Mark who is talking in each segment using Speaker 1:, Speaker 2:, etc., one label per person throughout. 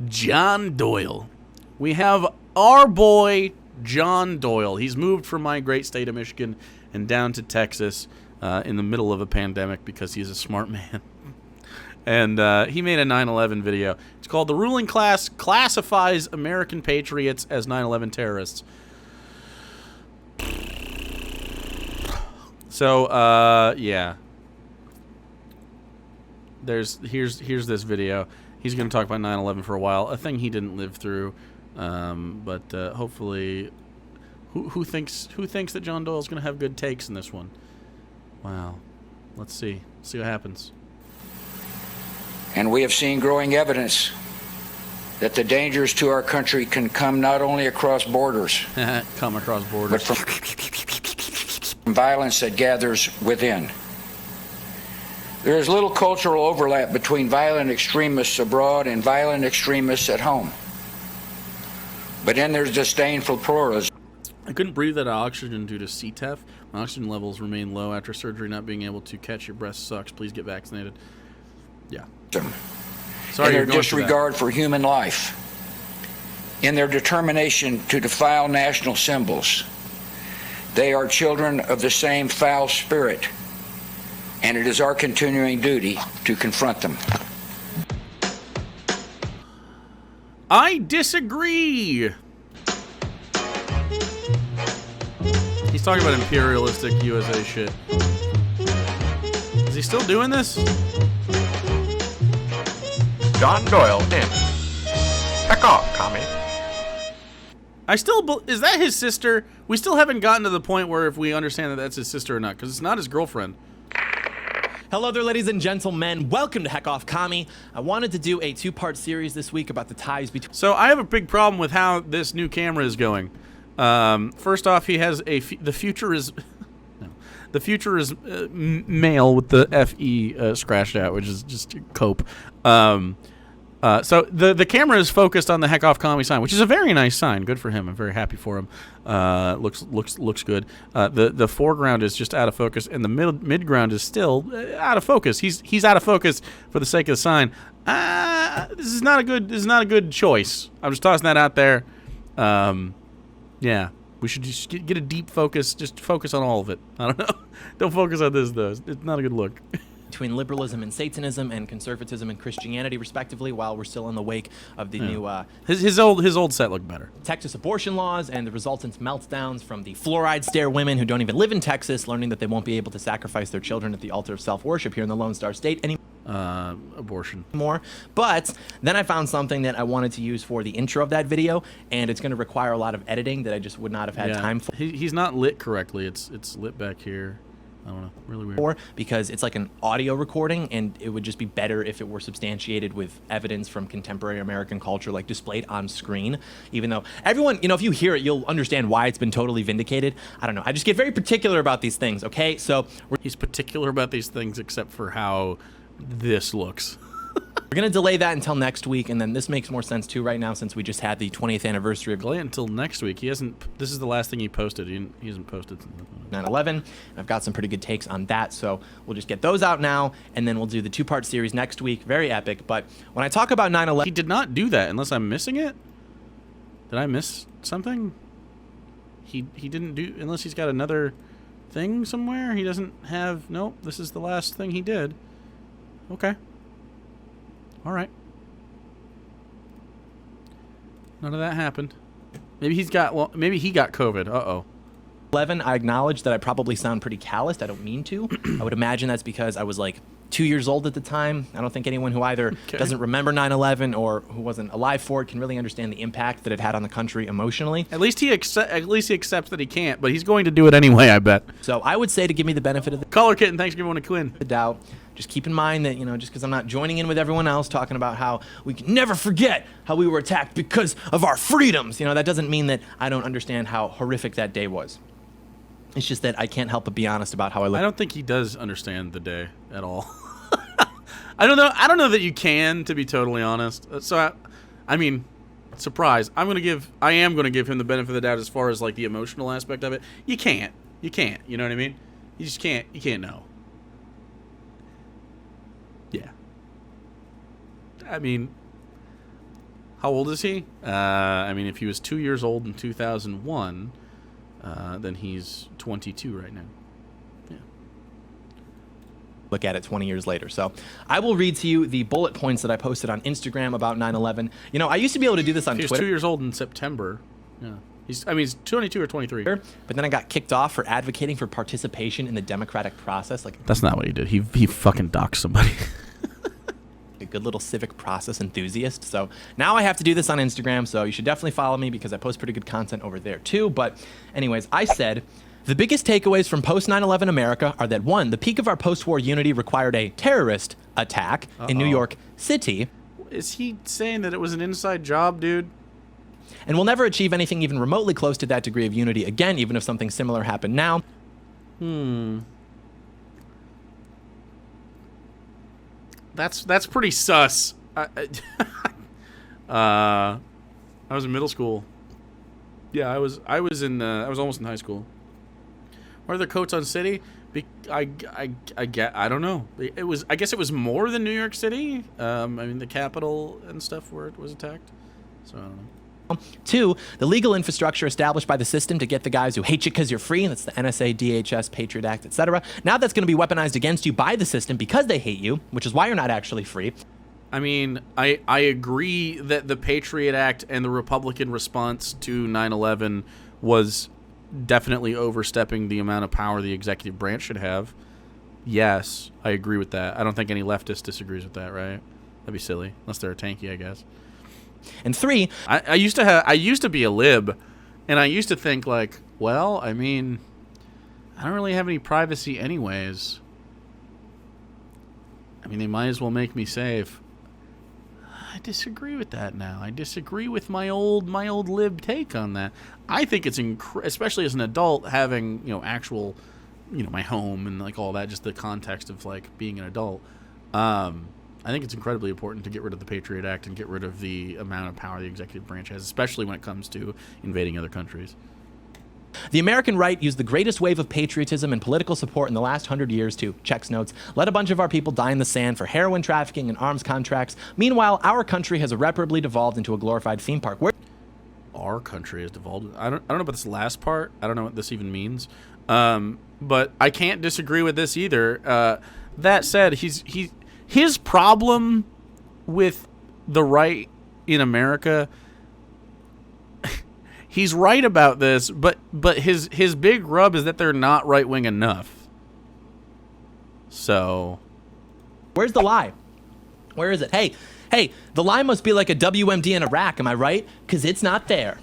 Speaker 1: John Doyle. We have our boy John Doyle. He's moved from my great state of Michigan and down to Texas in the middle of a pandemic because he's a smart man. And he made a 9/11 video. It's called "The Ruling Class Classifies American Patriots as 9/11 Terrorists." So, yeah. Here's this video. He's going to talk about 9/11 for a while, a thing he didn't live through. But hopefully, who thinks that John Doyle's going to have good takes in this one? Wow. Let's see what happens.
Speaker 2: And we have seen growing evidence that the dangers to our country can come not only across borders,
Speaker 1: come across borders,
Speaker 2: but from violence that gathers within. There is little cultural overlap between violent extremists abroad and violent extremists at home. But in their disdainful pluralism.
Speaker 1: I couldn't breathe that oxygen due to CTEF. My oxygen levels remain low after surgery. Not being able to catch your breath sucks. Please get vaccinated. Yeah.
Speaker 2: Sorry, in their disregard for human life, in their determination to defile national symbols. They are children of the same foul spirit, and it is our continuing duty to confront them.
Speaker 1: I disagree. He's talking about imperialistic USA shit. Is he still doing this?
Speaker 3: John Doyle in. Heck off, commie.
Speaker 1: Is that his sister? We still haven't gotten to the point where if we understand that that's his sister or not, because it's not his girlfriend.
Speaker 4: Hello there, ladies and gentlemen. Welcome to Heck Off Commie. I wanted to do a two-part series this week about the ties between...
Speaker 1: So I have a big problem with how this new camera is going. First off, he has the future is... no. The future is male with the FE scratched out, which is just cope. So the camera is focused on the Heck Off Commie sign, which is a very nice sign. Good for him. I'm very happy for him. Looks good. The foreground is just out of focus, and the midground is still out of focus. He's out of focus for the sake of the sign. This is not a good choice. I'm just tossing that out there. Yeah, we should just get a deep focus. Just focus on all of it. I don't know. Don't focus on this though. It's not a good look.
Speaker 4: Between liberalism and Satanism and conservatism and Christianity, respectively, while we're still in the wake of the new
Speaker 1: his old set looked better.
Speaker 4: Texas abortion laws and the resultant meltdowns from the fluoride stare women who don't even live in Texas, learning that they won't be able to sacrifice their children at the altar of self-worship here in the Lone Star State
Speaker 1: abortion
Speaker 4: more. But then I found something that I wanted to use for the intro of that video, and it's going to require a lot of editing that I just would not have had time for.
Speaker 1: He's not lit correctly. It's lit back here. I don't know, really weird.
Speaker 4: Because it's like an audio recording, and it would just be better if it were substantiated with evidence from contemporary American culture, like displayed on screen. Even though everyone, if you hear it, you'll understand why it's been totally vindicated. I don't know. I just get very particular about these things, okay? So
Speaker 1: he's particular about these things except for how this looks.
Speaker 4: We're going to delay that until next week, and then this makes more sense too right now since we just had the 20th anniversary of...
Speaker 1: Delay it until next week. This is the last thing he posted. He hasn't posted
Speaker 4: 9/11. I've got some pretty good takes on that, so we'll just get those out now, and then we'll do the two-part series next week. Very epic, but when I talk about 9/11...
Speaker 1: He did not do that, unless I'm missing it. Did I miss something? He didn't do... Unless he's got another thing somewhere. He doesn't have... Nope, this is the last thing he did. Okay. All right. None of that happened. Maybe he got COVID. Uh-oh.
Speaker 4: 11, I acknowledge that I probably sound pretty calloused. I don't mean to. I would imagine that's because I was like 2 years old at the time. I don't think anyone who either doesn't remember 9/11 or who wasn't alive for it can really understand the impact that it had on the country emotionally.
Speaker 1: At least he accepts that he can't, but he's going to do it anyway, I bet.
Speaker 4: So I would say, to give me the benefit of the
Speaker 1: Caller Kitten, thanks for giving one a Quinn.
Speaker 4: The doubt. Just keep in mind that, just because I'm not joining in with everyone else talking about how we can never forget how we were attacked because of our freedoms, that doesn't mean that I don't understand how horrific that day was. It's just that I can't help but be honest about how I look.
Speaker 1: I don't think he does understand the day at all. I don't know that you can, to be totally honest. So, I mean, surprise. I am going to give him the benefit of the doubt as far as like the emotional aspect of it. You can't. You know what I mean? You just can't. You can't know. Yeah. I mean, How old is he? I mean, if he was 2 years old in 2001, then he's 22 right now. Yeah.
Speaker 4: Look at it 20 years later. So I will read to you the bullet points that I posted on Instagram about 9/11. You know, I used to be able to do this on
Speaker 1: He was
Speaker 4: Twitter.
Speaker 1: 2 years old in September. Yeah. He's 22 or 23.
Speaker 4: But then I got kicked off for advocating for participation in the democratic process. Like,
Speaker 1: That's not what he did. He fucking doxed somebody.
Speaker 4: a good little civic process enthusiast. So now I have to do this on Instagram. So you should definitely follow me because I post pretty good content over there too. But anyways, I said the biggest takeaways from post 9/11 America are that 1, the peak of our post-war unity required a terrorist attack in New York City.
Speaker 1: Is he saying that it was an inside job, dude?
Speaker 4: And we'll never achieve anything even remotely close to that degree of unity again, even if something similar happened now.
Speaker 1: That's pretty sus. I was in middle school. Yeah, I was almost in high school. What are the coats on city? I don't know. I guess it was more than New York City. I mean, the capital and stuff where it was attacked. So I don't know.
Speaker 4: 2, the legal infrastructure established by the system to get the guys who hate you because you're free, and that's the NSA, DHS, Patriot Act, etc. Now that's going to be weaponized against you by the system because they hate you, which is why you're not actually free.
Speaker 1: I mean, I agree that the Patriot Act and the Republican response to 9/11 was definitely overstepping the amount of power the executive branch should have. Yes, I agree with that. I don't think any leftist disagrees with that, right? That'd be silly, unless they're a tanky, I guess.
Speaker 4: And 3,
Speaker 1: I used to be a lib, and I used to think like, well, I mean, I don't really have any privacy anyways. I mean, they might as well make me safe. I disagree with that now. I disagree with my old lib take on that. I think it's especially as an adult having, actual, my home and like all that, just the context of like being an adult. I think it's incredibly important to get rid of the Patriot Act and get rid of the amount of power the executive branch has, especially when it comes to invading other countries.
Speaker 4: The American right used the greatest wave of patriotism and political support in the last 100 years to, checks notes, let a bunch of our people die in the sand for heroin trafficking and arms contracts. Meanwhile, our country has irreparably devolved into a glorified theme park.
Speaker 1: Our country has devolved. I don't know about this last part. I don't know what this even means. But I can't disagree with this either. That said, his problem with the right in America, he's right about this, but his big rub is that they're not right-wing enough. So,
Speaker 4: where's the lie? Where is it? Hey, the lie must be like a WMD in Iraq, am I right? Because it's not there.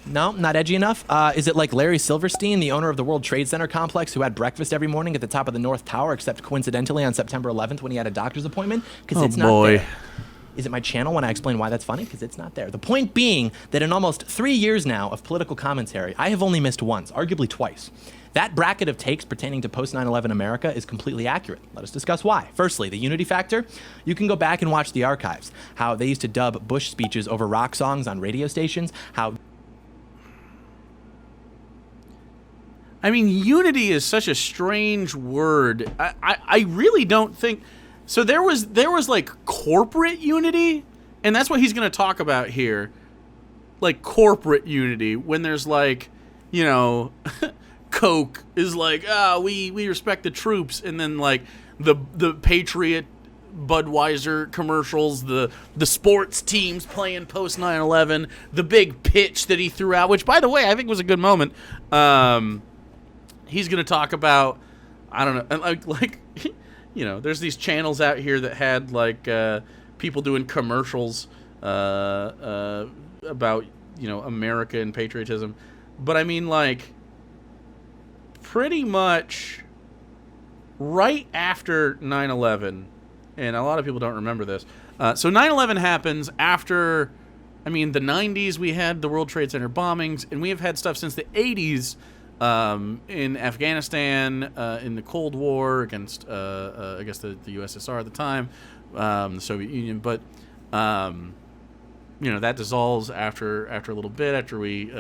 Speaker 4: No, not edgy enough? Is it like Larry Silverstein, the owner of the World Trade Center complex, who had breakfast every morning at the top of the North Tower, except coincidentally on September 11th when he had a doctor's appointment? Because it's not there. Is it my channel when I explain why that's funny? Because it's not there. The point being that in almost 3 years now of political commentary, I have only missed once, arguably twice. That bracket of takes pertaining to post 9/11 America is completely accurate. Let us discuss why. Firstly, the unity factor. You can go back and watch the archives, how they used to dub Bush speeches over rock songs on radio stations, how...
Speaker 1: I mean, unity is such a strange word. I really don't think... So there was like corporate unity, and that's what he's going to talk about here. Like corporate unity, when there's like, Coke is like, we respect the troops, and then like the Patriot Budweiser commercials, the sports teams playing post 9/11, the big pitch that he threw out, which by the way I think was a good moment. He's going to talk about, I don't know, like there's these channels out here that had like people doing commercials about America and patriotism, but I mean like pretty much right after 9/11, and a lot of people don't remember this. So 9/11 happens after, the 90s we had the World Trade Center bombings, and we have had stuff since the 80s in Afghanistan, in the Cold War against, I guess, the USSR at the time, the Soviet Union. But, that dissolves after a little bit, after we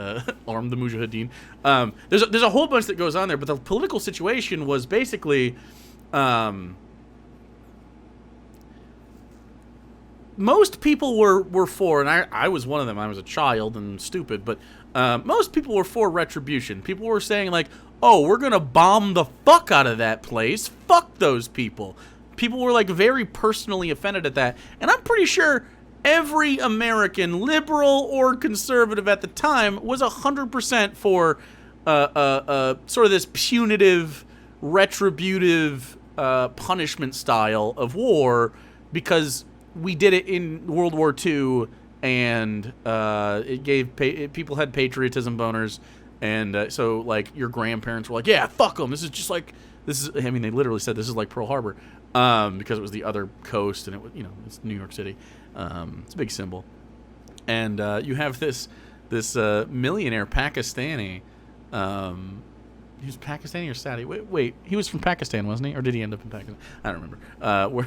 Speaker 1: armed the Mujahideen. There's a whole bunch that goes on there, but the political situation was basically most people were for, and I was one of them. I was a child and stupid, but most people were for retribution. People were saying like, oh, we're going to bomb the fuck out of that place. Fuck those people. People were like very personally offended at that. And I'm pretty sure every American, liberal or conservative at the time, was 100% for sort of this punitive, retributive punishment style of war, because we did it in World War II, and it gave people had patriotism boners, and so like your grandparents were like, yeah, fuck them. This is. I mean, they literally said this is like Pearl Harbor, because it was the other coast, and it was, it's New York City. It's a big symbol, and you have this millionaire Pakistani. He was Pakistani or Saudi? Wait, he was from Pakistan, wasn't he? Or did he end up in Pakistan? I don't remember.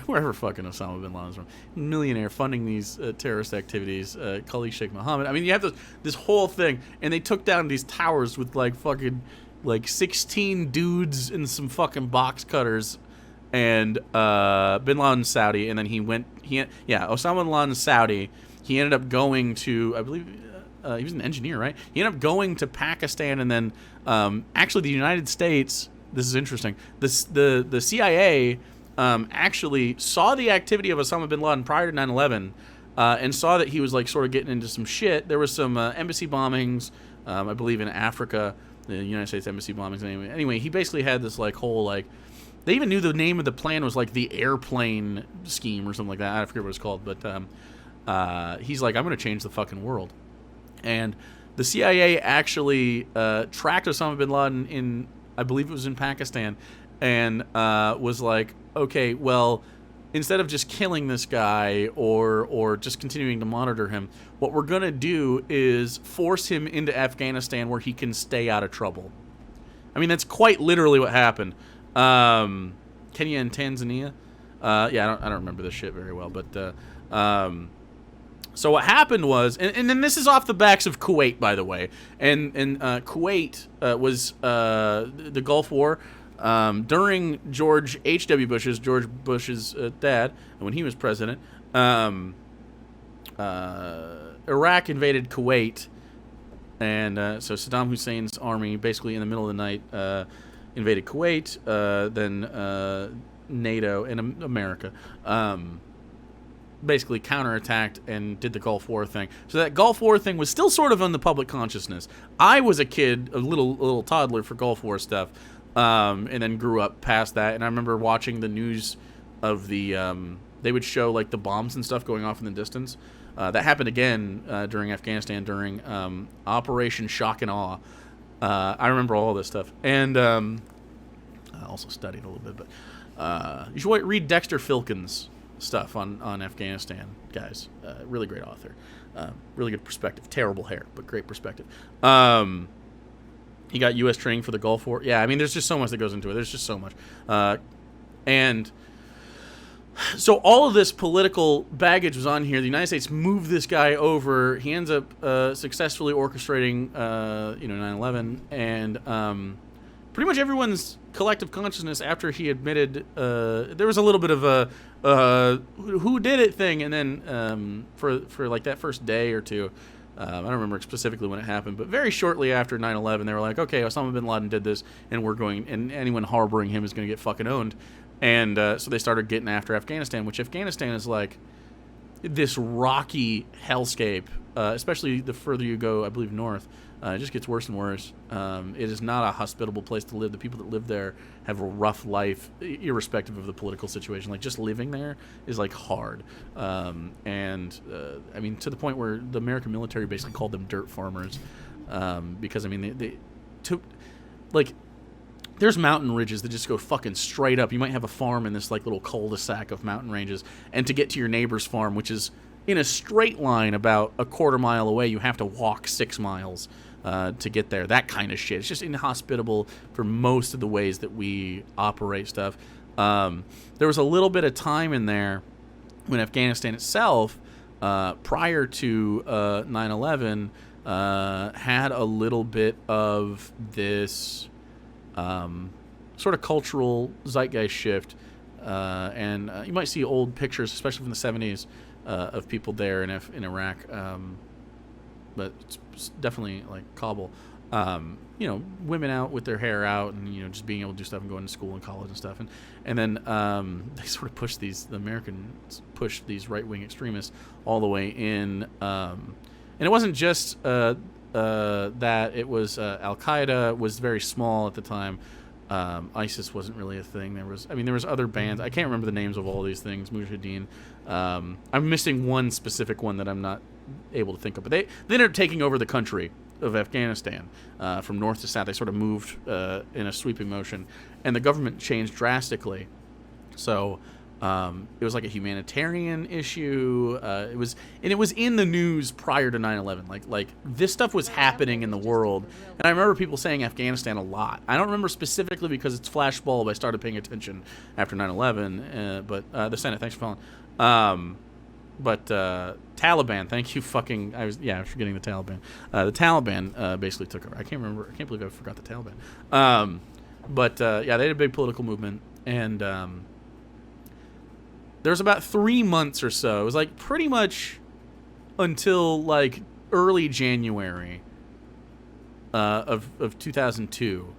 Speaker 1: Wherever fucking Osama bin Laden's from. Millionaire funding these terrorist activities. Khalid Sheikh Mohammed. I mean, you have this whole thing, and they took down these towers with like fucking 16 dudes and some fucking box cutters, and bin Laden's Saudi, and then Osama bin Laden's Saudi. He ended up going to, I believe, he was an engineer, right? He ended up going to Pakistan, and then actually the United States, this is interesting, the CIA actually saw the activity of Osama bin Laden prior to 9/11, and saw that he was like sort of getting into some shit. There was some embassy bombings, I believe in Africa, the United States embassy bombings. Anyway, he basically had this like whole like, they even knew the name of the plan was like the airplane scheme or something like that. I forget what it's called, but he's like, I'm going to change the fucking world. And the CIA actually tracked Osama bin Laden in, I believe it was in Pakistan, and was like, okay, well, instead of just killing this guy or just continuing to monitor him, what we're going to do is force him into Afghanistan where he can stay out of trouble. I mean, that's quite literally what happened. Kenya and Tanzania. I don't remember this shit very well, but so what happened was, and then this is off the backs of Kuwait, by the way, and Kuwait was the Gulf War during George H.W. Bush's dad, when he was president. Iraq invaded Kuwait, and so Saddam Hussein's army, basically in the middle of the night, invaded Kuwait. Then NATO and America basically counterattacked and did the Gulf War thing. So that Gulf War thing was still sort of in the public consciousness. I was a kid, a little toddler for Gulf War stuff, and then grew up past that. And I remember watching the news of the they would show like the bombs and stuff going off in the distance. That happened again during Afghanistan during Operation Shock and Awe. I remember all this stuff, and I also studied a little bit. But you should read Dexter Filkins' stuff on Afghanistan, guys. Really great author. Really good perspective. Terrible hair, but great perspective. He got U.S. training for the Gulf War. Yeah, I mean, there's just so much that goes into it. There's just so much. And so all of this political baggage was on here. The United States moved this guy over. He ends up successfully orchestrating 9/11, and pretty much everyone's collective consciousness after he admitted there was a little bit of a who did it thing, and then for like that first day or two, I don't remember specifically when it happened, but very shortly after 9/11, they were like, okay, Osama bin Laden did this, and and anyone harboring him is going to get fucking owned. And so they started getting after Afghanistan, which Afghanistan is like this rocky hellscape, especially the further you go, I believe, north. It just gets worse and worse. It is not a hospitable place to live. The people that live there have a rough life, irrespective of the political situation. Like, just living there is, like, hard. I mean, to the point where the American military basically called them dirt farmers. Because, I mean, they took, like, there's mountain ridges that just go fucking straight up. You might have a farm in this, like, little cul-de-sac of mountain ranges. And to get to your neighbor's farm, which is in a straight line about a quarter mile away, you have to walk 6 miles to get there. That kind of shit. It's just inhospitable for most of the ways that we operate stuff. There was a little bit of time in there when Afghanistan itself, prior to 9/11, had a little bit of this sort of cultural zeitgeist shift. And you might see old pictures, especially from the 70s, of people there in Iraq, but it's definitely like Kabul. Women out with their hair out and just being able to do stuff and going to school and college and stuff, and then they sort of the Americans pushed these right-wing extremists all the way in, and it wasn't just that it was Al Qaeda was very small at the time. ISIS wasn't really a thing. There was other bands. I can't remember the names of all these things. Mujahideen. I'm missing one specific one that I'm not able to think of. But they ended up taking over the country of Afghanistan from north to south. They sort of moved in a sweeping motion, and the government changed drastically. So it was like a humanitarian issue. It was in the news prior to 9/11. Like this stuff was happening in the world, and I remember people saying Afghanistan a lot. I don't remember specifically because it's flashbulb. I started paying attention after 9/11. But the Senate, thanks for calling. But Taliban, thank you. I was forgetting the Taliban. The Taliban basically took over. I can't believe I forgot the Taliban. They had a big political movement, and there was about 3 months or so. It was like pretty much until like early January of 2002.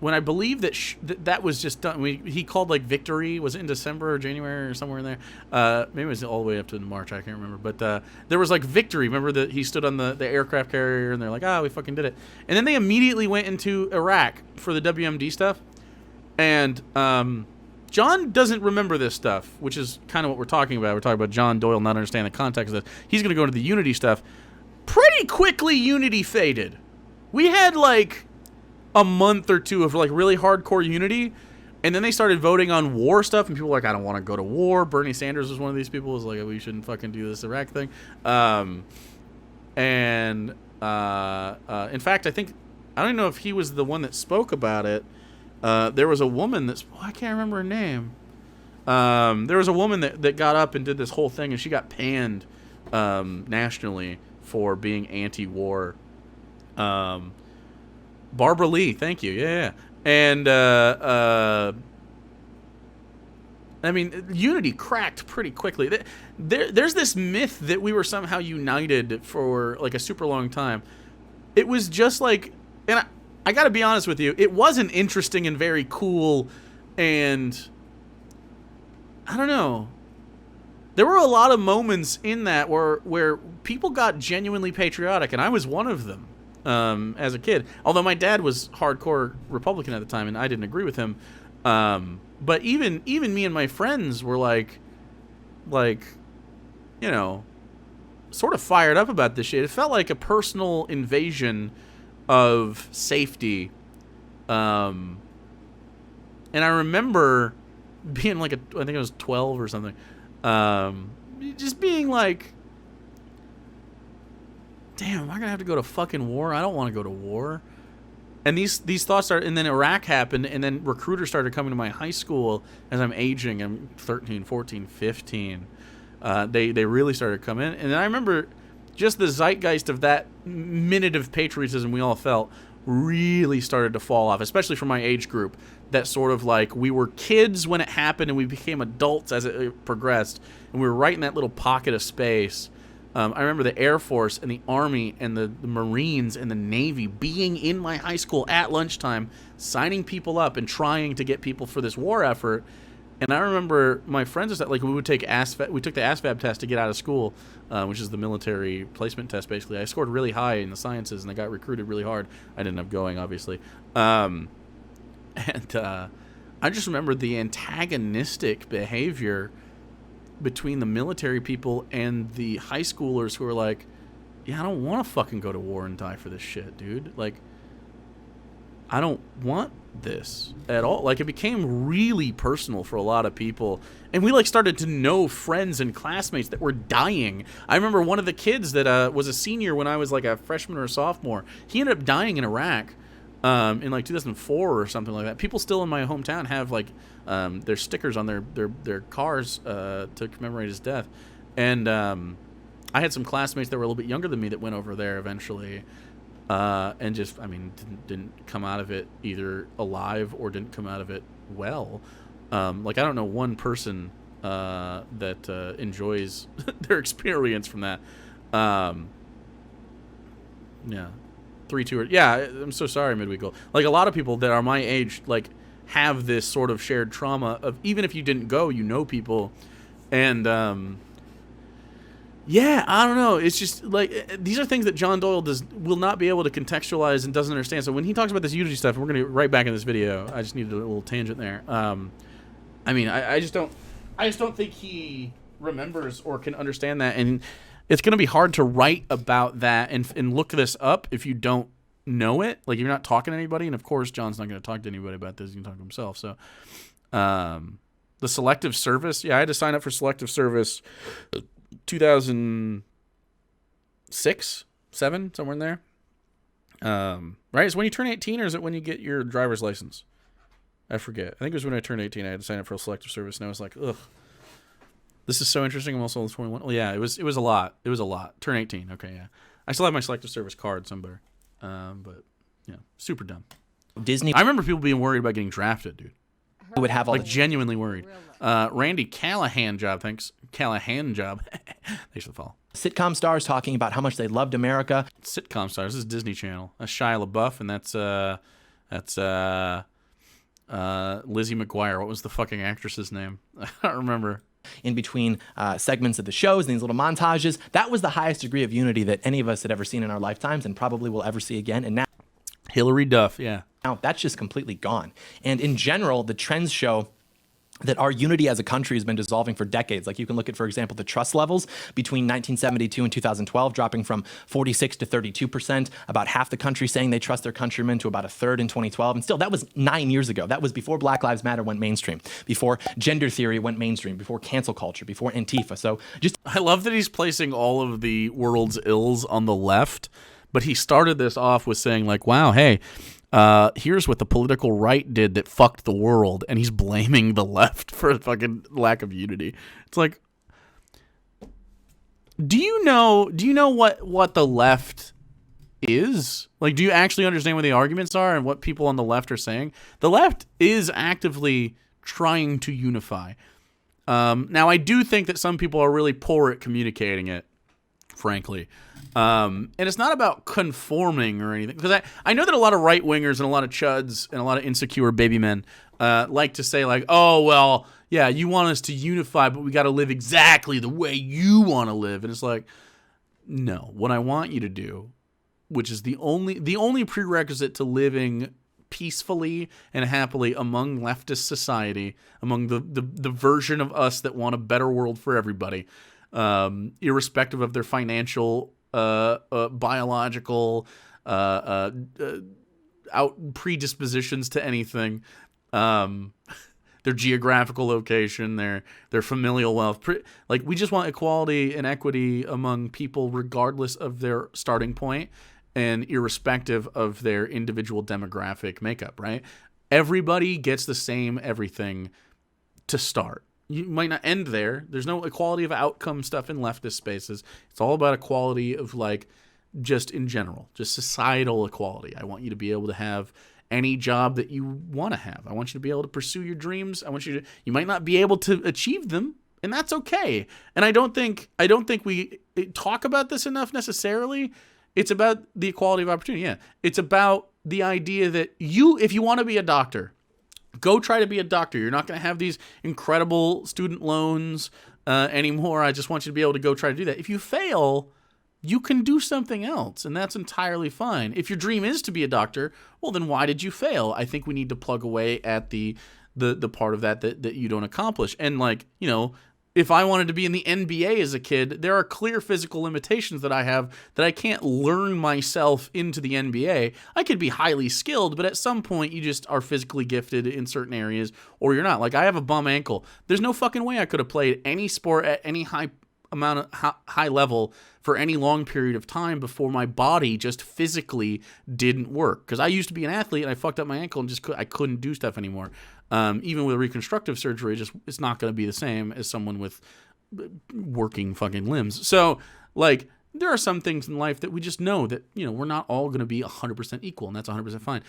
Speaker 1: When I believe that was just done. He called like victory. Was it in December or January or somewhere in there? Maybe it was all the way up to March. I can't remember. But there was like victory. Remember that he stood on the aircraft carrier and they're like, we fucking did it. And then they immediately went into Iraq for the WMD stuff. And John doesn't remember this stuff, which is kind of what we're talking about. We're talking about John Doyle not understanding the context of this. He's going to go into the Unity stuff. Pretty quickly, Unity faded. We had like a month or two of like really hardcore Unity, and then they started voting on war stuff, and people were like, I don't want to go to war. Bernie Sanders was one of these people. Was like, we shouldn't fucking do this Iraq thing. In fact, I don't even know if he was the one that spoke about it. There was a woman I can't remember her name. There was a woman that got up and did this whole thing, and she got panned nationally for being anti-war. Barbara Lee, thank you. Yeah. And Unity cracked pretty quickly. There's this myth that we were somehow united for like a super long time. It was just like, and I got to be honest with you, it wasn't interesting and very cool, and I don't know. There were a lot of moments in that where people got genuinely patriotic, and I was one of them. As a kid, although my dad was hardcore Republican at the time and I didn't agree with him, but even me and my friends were like sort of fired up about this shit. It felt like a personal invasion of safety, and I remember being like I think I was 12 or something, just being like, damn, am I gonna have to go to fucking war? I don't want to go to war. And these thoughts started, and then Iraq happened, and then recruiters started coming to my high school as I'm aging. I'm 13, 14, 15. They really started coming, and then I remember just the zeitgeist of that minute of patriotism we all felt really started to fall off, especially for my age group. That sort of like we were kids when it happened, and we became adults as it progressed, and we were right in that little pocket of space. I remember the Air Force and the Army and the Marines and the Navy being in my high school at lunchtime, signing people up and trying to get people for this war effort. And I remember my friends said, like, we took the ASVAB test to get out of school, which is the military placement test, basically. I scored really high in the sciences, and I got recruited really hard. I didn't end up going, obviously. I just remember the antagonistic behavior between the military people and the high schoolers who were like, yeah, I don't want to fucking go to war and die for this shit, dude. Like, I don't want this at all. Like, it became really personal for a lot of people, and we like started to know friends and classmates that were dying. I remember one of the kids that was a senior when I was like a freshman or a sophomore. He ended up dying in Iraq in like 2004 or something like that. People still in my hometown have like their stickers on their cars to commemorate his death. And I had some classmates that were a little bit younger than me that went over there eventually, and just, I mean, didn't come out of it either alive or didn't come out of it well. Like, I don't know one person that enjoys their experience from that. Yeah. 3-2. Yeah, I'm so sorry, Midweek Gold. Like, a lot of people that are my age, like, have this sort of shared trauma of, even if you didn't go, you know people. And, yeah, I don't know. It's just, like, these are things that John Doyle will not be able to contextualize and doesn't understand. So when he talks about this unity stuff, and we're going to get right back in this video. I just needed a little tangent there. I mean, I just don't think he remembers or can understand that. And it's going to be hard to write about that and look this up if you don't know it. Like, you're not talking to anybody. And, of course, John's not going to talk to anybody about this. He can talk to himself. So, the Selective Service. Yeah, I had to sign up for Selective Service 2006, 7, somewhere in there. Right? Is it when you turn 18 or is it when you get your driver's license? I forget. I think it was when I turned 18. I had to sign up for a Selective Service. And I was like, ugh. This is so interesting. I'm also 21. Well, yeah, it was a lot. It was a lot. Turn 18. Okay, yeah. I still have my Selective Service card somewhere. But, yeah, super dumb.
Speaker 4: Disney.
Speaker 1: I remember people being worried about getting drafted, dude.
Speaker 4: Would have all
Speaker 1: like, genuinely worried. Randy Callahan job, thanks. Callahan job. Thanks for the follow.
Speaker 4: Sitcom stars talking about how much they loved America.
Speaker 1: Sitcom stars. This is Disney Channel. That's Shia LaBeouf, and that's Lizzie McGuire. What was the fucking actress's name? I don't remember.
Speaker 4: In between segments of the shows and these little montages. That was the highest degree of unity that any of us had ever seen in our lifetimes and probably will ever see again. And
Speaker 1: Hillary Duff, yeah.
Speaker 4: Now that's just completely gone. And in general, the trends show that our unity as a country has been dissolving for decades. Like, you can look at, for example, the trust levels between 1972 and 2012, dropping from 46 to 32%, about half the country saying they trust their countrymen to about a third in 2012. And still, that was 9 years ago. That was before Black Lives Matter went mainstream, before gender theory went mainstream, before cancel culture, before Antifa. So
Speaker 1: I love that he's placing all of the world's ills on the left, but he started this off with saying, like, wow, hey, here's what the political right did that fucked the world, and he's blaming the left for fucking lack of unity. It's like, do you know what the left is? Like, do you actually understand what the arguments are and what people on the left are saying? The left is actively trying to unify. Now, I do think that some people are really poor at communicating it, frankly. And it's not about conforming or anything, because I know that a lot of right-wingers and a lot of chuds and a lot of insecure baby men like to say, like, oh, well, yeah, you want us to unify, but we got to live exactly the way you want to live. And it's like, no, what I want you to do, which is the only prerequisite to living peacefully and happily among leftist society, among the version of us that want a better world for everybody, irrespective of their financial, biological, predispositions to anything, their geographical location, their familial wealth. Like, we just want equality and equity among people, regardless of their starting point and irrespective of their individual demographic makeup. Right? Everybody gets the same everything to start. You might not end there. There's no equality of outcome stuff in leftist spaces. It's all about equality of, like, just in general, just societal equality. I want you to be able to have any job that you want to have. I want you to be able to pursue your dreams. You might not be able to achieve them, and that's okay. And I don't think we talk about this enough necessarily. It's about the equality of opportunity. Yeah. It's about the idea that if you want to be a doctor, go try to be a doctor. You're not going to have these incredible student loans anymore. I just want you to be able to go try to do that. If you fail, you can do something else, and that's entirely fine. If your dream is to be a doctor, well, then why did you fail? I think we need to plug away at the part of that you don't accomplish. And, like, you know, if I wanted to be in the NBA as a kid, there are clear physical limitations that I have that I can't learn myself into the NBA. I could be highly skilled, but at some point you just are physically gifted in certain areas, or you're not. Like, I have a bum ankle. There's no fucking way I could have played any sport at any high level for any long period of time before my body just physically didn't work. Because I used to be an athlete and I fucked up my ankle and I couldn't do stuff anymore. Even with reconstructive surgery, it's not going to be the same as someone with working fucking limbs. So, like, there are some things in life that we just know that, you know, we're not all going to be 100% equal, and that's 100% fine.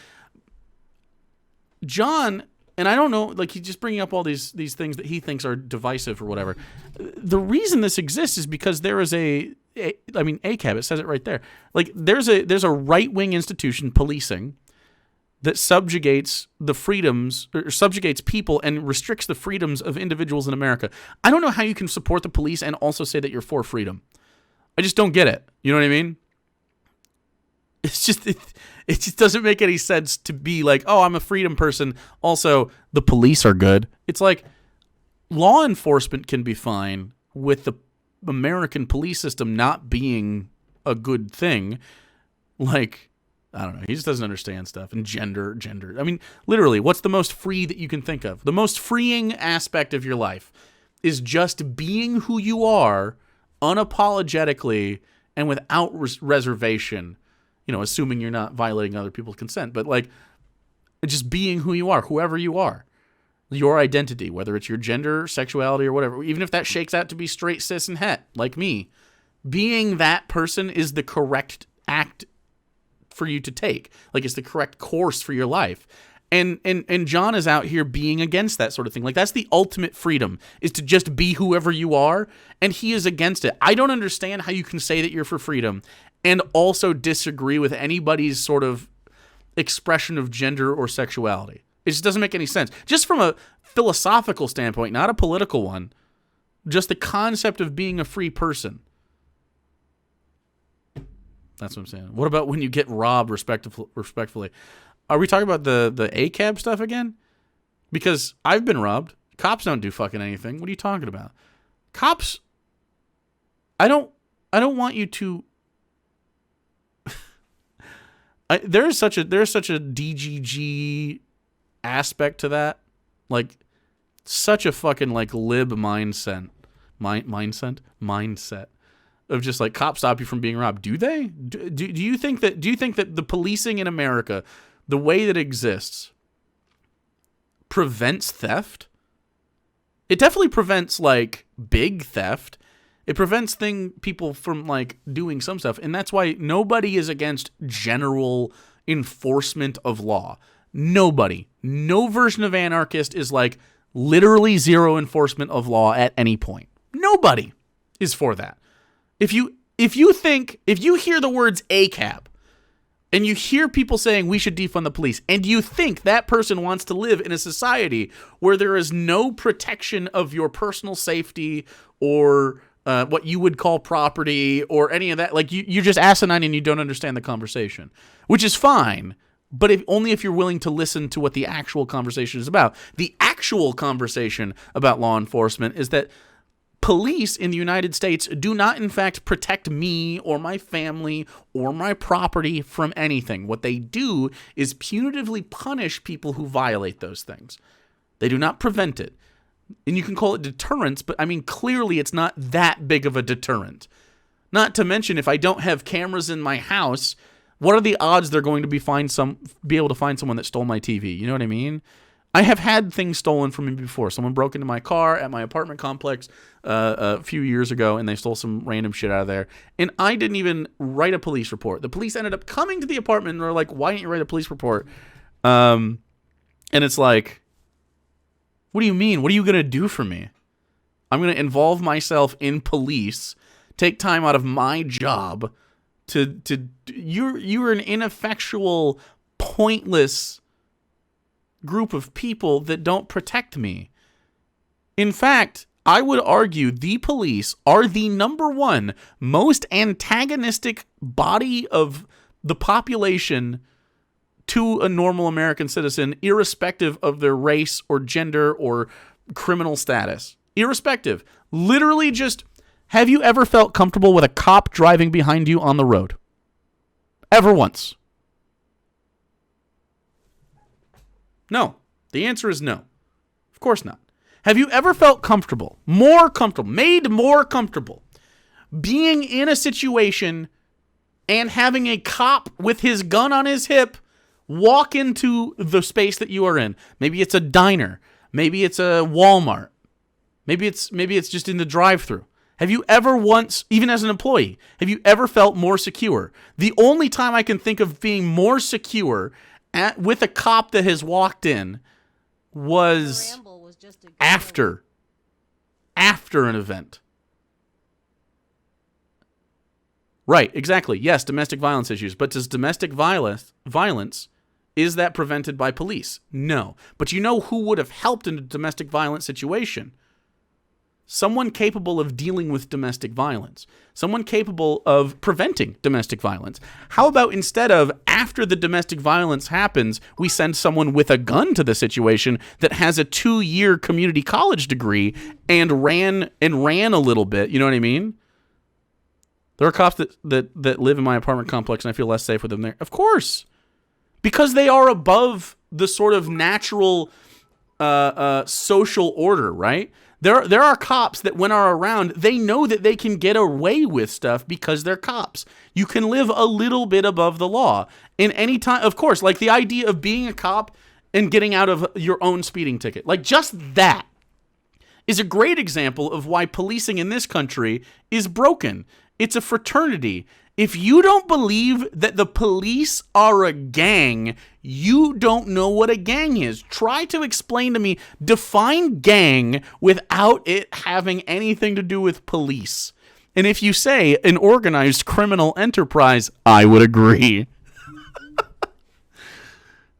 Speaker 1: John and I don't know, like he's just bringing up all these things that he thinks are divisive or whatever. The reason this exists is because there is ACAB, it says it right there. Like there's a right-wing institution, policing, that subjugates the freedoms, or subjugates people and restricts the freedoms of individuals in America. I don't know how you can support the police and also say that you're for freedom. I just don't get it. You know what I mean? It's just it just doesn't make any sense to be like, oh, I'm a freedom person. Also, the police are good. It's like law enforcement can be fine with the American police system not being a good thing. Like, I don't know. He just doesn't understand stuff. And gender. I mean, literally, what's the most free that you can think of? The most freeing aspect of your life is just being who you are unapologetically and without reservation. You know, assuming you're not violating other people's consent, but like just being who you are, whoever you are, your identity, whether it's your gender, sexuality, or whatever, even if that shakes out to be straight, cis, and het, like me, being that person is the correct act for you to take. Like it's the correct course for your life. And John is out here being against that sort of thing. Like that's the ultimate freedom, is to just be whoever you are. And he is against it. I don't understand how you can say that you're for freedom and also disagree with anybody's sort of expression of gender or sexuality. It just doesn't make any sense. Just from a philosophical standpoint, not a political one. Just the concept of being a free person. That's what I'm saying. What about when you get robbed respectfully? Are we talking about the ACAB stuff again? Because I've been robbed. Cops don't do fucking anything. What are you talking about? Cops, I don't want you to... There's such a DGG aspect to that, like such a fucking like lib mindset of just like cops stop you from being robbed. Do they? Do you think that the policing in America, the way that it exists, prevents theft? It definitely prevents like big theft. It prevents people from like doing some stuff, and that's why nobody is against general enforcement of law. Nobody, no version of anarchist is like literally zero enforcement of law at any point. Nobody is for that. If you hear the words ACAB and you hear people saying we should defund the police, and you think that person wants to live in a society where there is no protection of your personal safety or what you would call property or any of that, like you're just asinine and you don't understand the conversation, which is fine, but only if you're willing to listen to what the actual conversation is about. The actual conversation about law enforcement is that police in the United States do not, in fact, protect me or my family or my property from anything. What they do is punitively punish people who violate those things. They do not prevent it. And you can call it deterrence, but I mean, clearly it's not that big of a deterrent. Not to mention, if I don't have cameras in my house, what are the odds they're going to be able to find someone that stole my TV? You know what I mean? I have had things stolen from me before. Someone broke into my car at my apartment complex a few years ago, and they stole some random shit out of there. And I didn't even write a police report. The police ended up coming to the apartment, and they're like, why didn't you write a police report? And it's like, what do you mean? What are you going to do for me? I'm going to involve myself in police, take time out of my job you're an ineffectual, pointless group of people that don't protect me. In fact, I would argue the police are the number one most antagonistic body of the population to a normal American citizen, irrespective of their race or gender or criminal status. Irrespective. Literally just, have you ever felt comfortable with a cop driving behind you on the road? Ever once? No. The answer is no. Of course not. Have you ever felt comfortable, made more comfortable, being in a situation and having a cop with his gun on his hip walk into the space that you are in? Maybe it's a diner. Maybe it's a Walmart. Maybe it's just in the drive-thru. Have you ever once, even as an employee, have you ever felt more secure? The only time I can think of being more secure with a cop that has walked in was after an event. Right, exactly. Yes, domestic violence issues. But does domestic violence, is that prevented by police? No. But you know who would have helped in a domestic violence situation? Someone capable of dealing with domestic violence. Someone capable of preventing domestic violence. How about instead of, after the domestic violence happens, we send someone with a gun to the situation that has a 2-year community college degree and ran a little bit, you know what I mean? There are cops that live in my apartment complex and I feel less safe with them there. Of course. Because they are above the sort of natural social order, right? There are cops that when are around, they know that they can get away with stuff because they're cops. You can live a little bit above the law. In any time, of course, like the idea of being a cop and getting out of your own speeding ticket. Like just that is a great example of why policing in this country is broken. It's a fraternity. If you don't believe that the police are a gang, you don't know what a gang is. Try to explain to me, define gang without it having anything to do with police. And if you say an organized criminal enterprise, I would agree.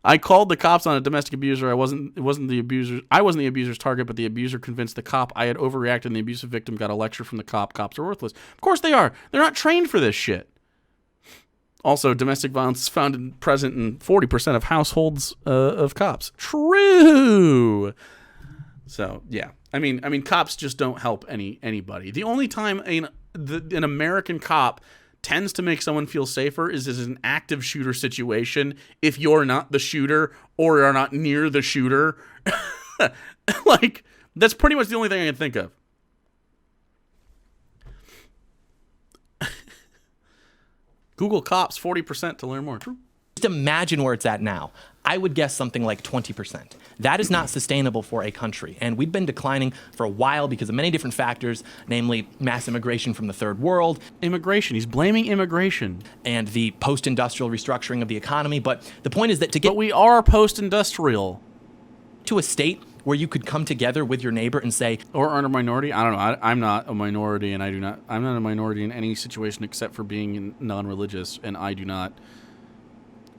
Speaker 1: I called the cops on a domestic abuser. I wasn't the abuser's target, but the abuser convinced the cop I had overreacted and the abusive victim got a lecture from the cop. Cops are worthless. Of course they are. They're not trained for this shit. Also, domestic violence is present in 40% of households of cops. True. So, yeah. I mean, cops just don't help anybody. The only time an American cop tends to make someone feel safer is an active shooter situation if you're not the shooter or are not near the shooter. Like, that's pretty much the only thing I can think of. Google cops 40% to learn more. True.
Speaker 4: Just imagine where it's at now. I would guess something like 20%. That is not sustainable for a country. And we've been declining for a while because of many different factors, namely mass immigration from the third world.
Speaker 1: Immigration. He's blaming immigration.
Speaker 4: And the post-industrial restructuring of the economy. But the point is that to get...
Speaker 1: But we are post-industrial.
Speaker 4: To a state where you could come together with your neighbor and say...
Speaker 1: Or aren't a minority? I don't know. I'm not a minority, and I'm not a minority in any situation except for being non-religious, and I do not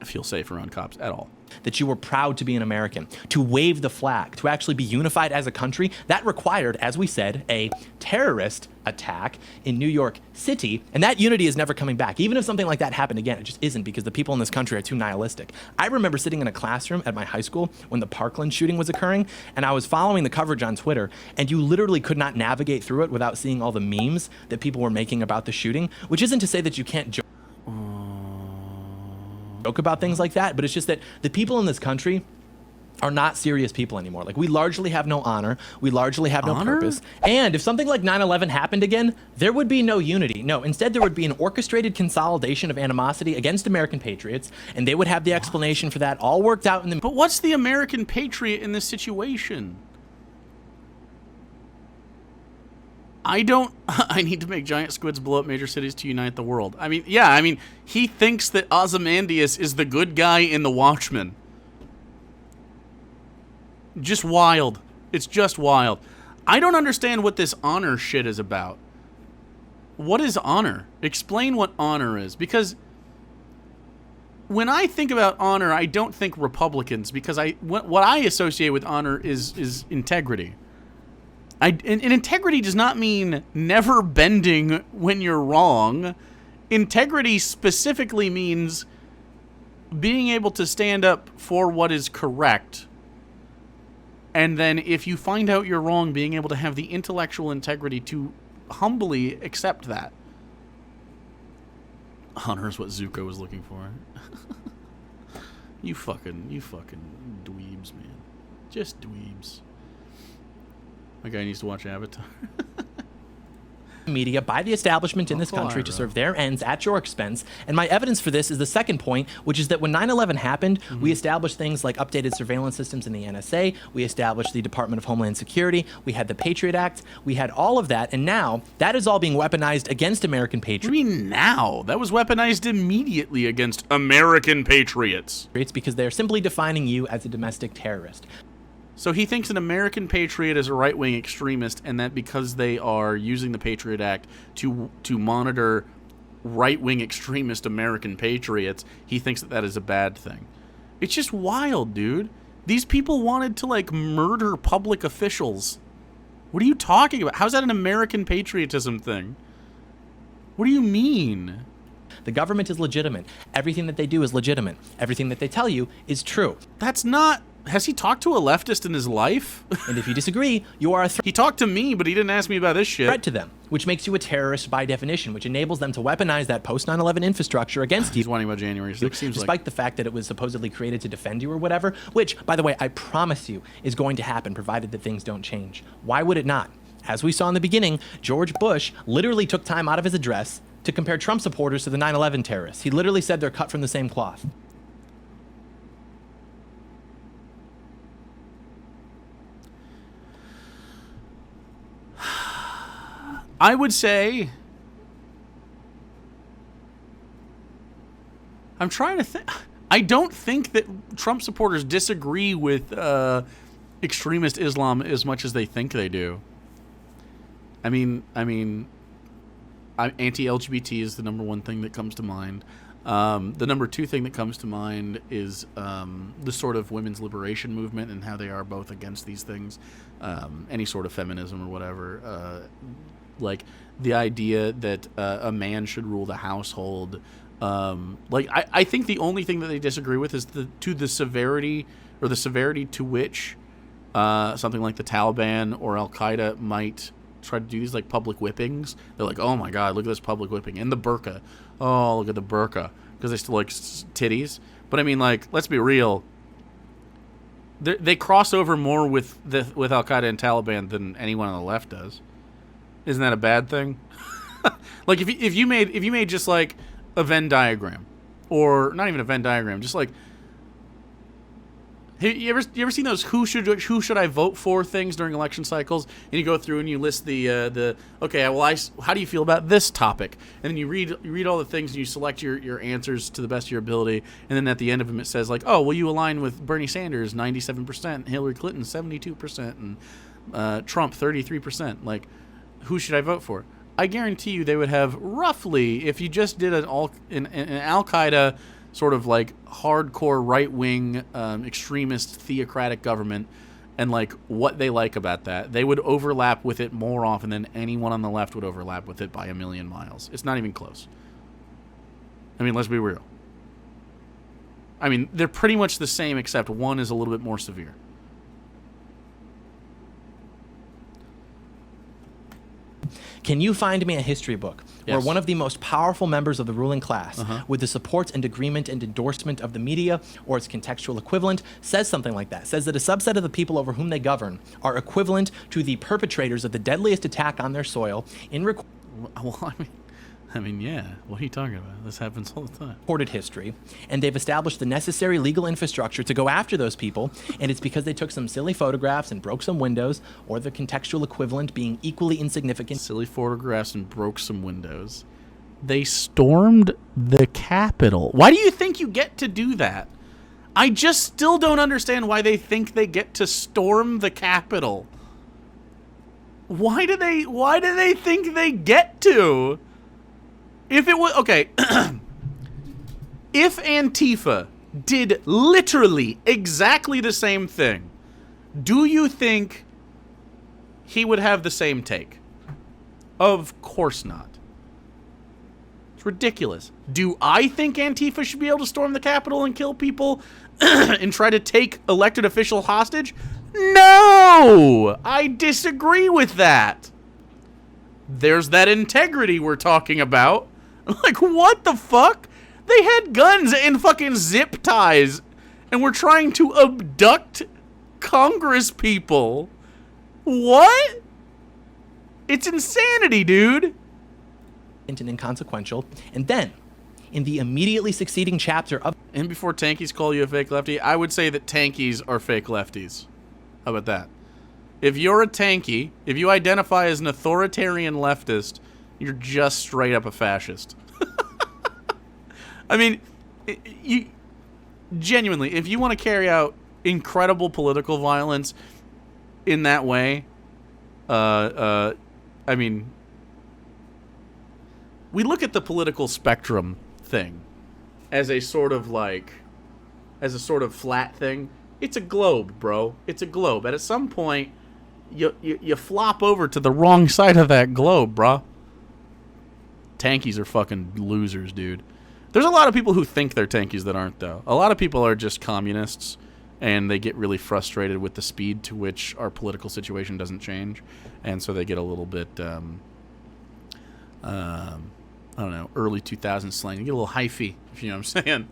Speaker 1: feel safe around cops at all.
Speaker 4: That you were proud to be an American, to wave the flag, to actually be unified as a country. That required, as we said, a terrorist attack in New York City, and that unity is never coming back. Even if something like that happened again, it just isn't, because the people in this country are too nihilistic. I remember sitting in a classroom at my high school when the Parkland shooting was occurring, and I was following the coverage on Twitter, and you literally could not navigate through it without seeing all the memes that people were making about the shooting, which isn't to say that you can't joke about things like that, but it's just that the people in this country are not serious people anymore. Like, we largely have no honor. We largely have no purpose. And if something like 9/11 happened again, there would be no unity. No, instead there would be an orchestrated consolidation of animosity against American patriots, and they would have the explanation for that all worked out in the...
Speaker 1: But what's the American patriot in this situation? I need to make giant squids blow up major cities to unite the world. I mean, yeah, he thinks that Ozymandias is the good guy in The Watchmen. Just wild. It's just wild. I don't understand what this honor shit is about. What is honor? Explain what honor is. Because when I think about honor, I don't think Republicans, because what I associate with honor is integrity. And integrity does not mean never bending when you're wrong. Integrity specifically means being able to stand up for what is correct. And then if you find out you're wrong, being able to have the intellectual integrity to humbly accept that. Honor is what Zuko was looking for. You fucking dweebs, man. Just dweebs. My guy needs to watch Avatar.
Speaker 4: Media by the establishment in this country to serve their ends at your expense. And my evidence for this is the second point, which is that when 9/11 happened, we established things like updated surveillance systems in the NSA, we established the Department of Homeland Security, we had the Patriot Act, we had all of that, and now that is all being weaponized against American patriots.
Speaker 1: What do you mean now? That was weaponized immediately against American patriots.
Speaker 4: Because they're simply defining you as a domestic terrorist.
Speaker 1: So he thinks an American patriot is a right-wing extremist, and that because they are using the Patriot Act to monitor right-wing extremist American patriots, he thinks that is a bad thing. It's just wild, dude. These people wanted to, like, murder public officials. What are you talking about? How's that an American patriotism thing? What do you mean?
Speaker 4: The government is legitimate. Everything that they do is legitimate. Everything that they tell you is true.
Speaker 1: That's not... Has he talked to a leftist in his life?
Speaker 4: And if you disagree, you are a
Speaker 1: He talked to me, but he didn't ask me about this shit.
Speaker 4: threat to them, which makes you a terrorist by definition, which enables them to weaponize that post-9/11 infrastructure against you.
Speaker 1: He's whining about January 6th.
Speaker 4: Despite the fact that it was supposedly created to defend you or whatever, which, by the way, I promise you is going to happen provided that things don't change. Why would it not? As we saw in the beginning, George Bush literally took time out of his address to compare Trump supporters to the 9/11 terrorists. He literally said they're cut from the same cloth.
Speaker 1: I would say... I'm trying to think... I don't think that Trump supporters disagree with extremist Islam as much as they think they do. I mean, anti-LGBT is the number one thing that comes to mind. The number two thing that comes to mind is the sort of women's liberation movement and how they are both against these things, any sort of feminism or whatever. Like the idea that a man should rule the household. I think the only thing that they disagree with is the severity to which something like the Taliban or Al-Qaeda might try to do these like public whippings. They're like, oh my god, look at this public whipping, and the burqa. Oh, look at the burqa, because they still like titties. But I mean, like, let's be real. They cross over more with Al-Qaeda and Taliban than anyone on the left does. Isn't that a bad thing? Like if you made just like a Venn diagram, or not even a Venn diagram, just like, you ever seen those who should I vote for things during election cycles, and you go through and you list the okay, well, how do you feel about this topic, and then you read all the things and you select your answers to the best of your ability, and then at the end of them it says like, oh, well, you align with Bernie Sanders 97%, Hillary Clinton 72%, and Trump 33%. Like, who should I vote for? I guarantee you they would have roughly, if you just did an Al-Qaeda sort of like hardcore right-wing extremist theocratic government, and like what they like about that, they would overlap with it more often than anyone on the left would overlap with it by a million miles. It's not even close. I mean, let's be real. I mean, they're pretty much the same, except one is a little bit more severe.
Speaker 4: Can you find me a history book where one of the most powerful members of the ruling class, with the support and agreement and endorsement of the media or its contextual equivalent, says something like that, says that a subset of the people over whom they govern are equivalent to the perpetrators of the deadliest attack on their soil in
Speaker 1: well, I mean, yeah. What are you talking about? This happens all the time.
Speaker 4: Recorded history, and they've established the necessary legal infrastructure to go after those people, and it's because they took some silly photographs and broke some windows, or the contextual equivalent being equally insignificant.
Speaker 1: Silly photographs and broke some windows. They stormed the Capitol. Why do you think you get to do that? I just still don't understand why they think they get to storm the Capitol. Why do they think they get to? If it was, okay, if Antifa did literally exactly the same thing, do you think he would have the same take? Of course not. It's ridiculous. Do I think Antifa should be able to storm the Capitol and kill people and try to take elected officials hostage? No! I disagree with that. There's that integrity we're talking about. Like, what the fuck? They had guns and fucking zip ties and were trying to abduct Congress people. What? It's insanity, dude.
Speaker 4: And inconsequential. And then, in the immediately succeeding chapter of...
Speaker 1: And before Tankies call you a fake lefty, I would say that Tankies are fake lefties. How about that? If you're a Tanky, if you identify as an authoritarian leftist, you're just straight up a fascist. I mean, you genuinely, if you want to carry out incredible political violence in that way. I mean, we look at the political spectrum thing as a sort of flat thing. It's a globe, bro. It's a globe. And at some point, you flop over to the wrong side of that globe, bro. Tankies are fucking losers, dude. There's a lot of people who think they're tankies that aren't, though. A lot of people are just communists, and they get really frustrated with the speed to which our political situation doesn't change. And so they get a little bit, I don't know, early 2000s slang. They get a little hyphy, if you know what I'm saying.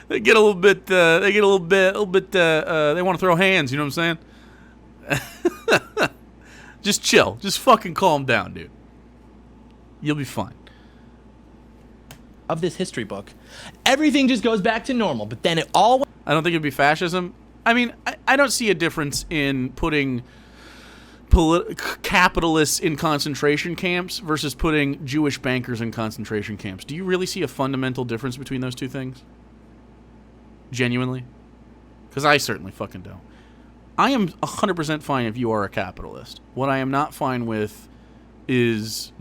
Speaker 1: They get a little bit, they want to throw hands, you know what I'm saying? Just chill. Just fucking calm down, dude. You'll be fine.
Speaker 4: Of this history book, everything just goes back to normal, but then it all...
Speaker 1: I don't think it'd be fascism. I mean, I don't see a difference in putting capitalists in concentration camps versus putting Jewish bankers in concentration camps. Do you really see a fundamental difference between those two things? Genuinely? Because I certainly fucking don't. I am 100% fine if you are a capitalist. What I am not fine with is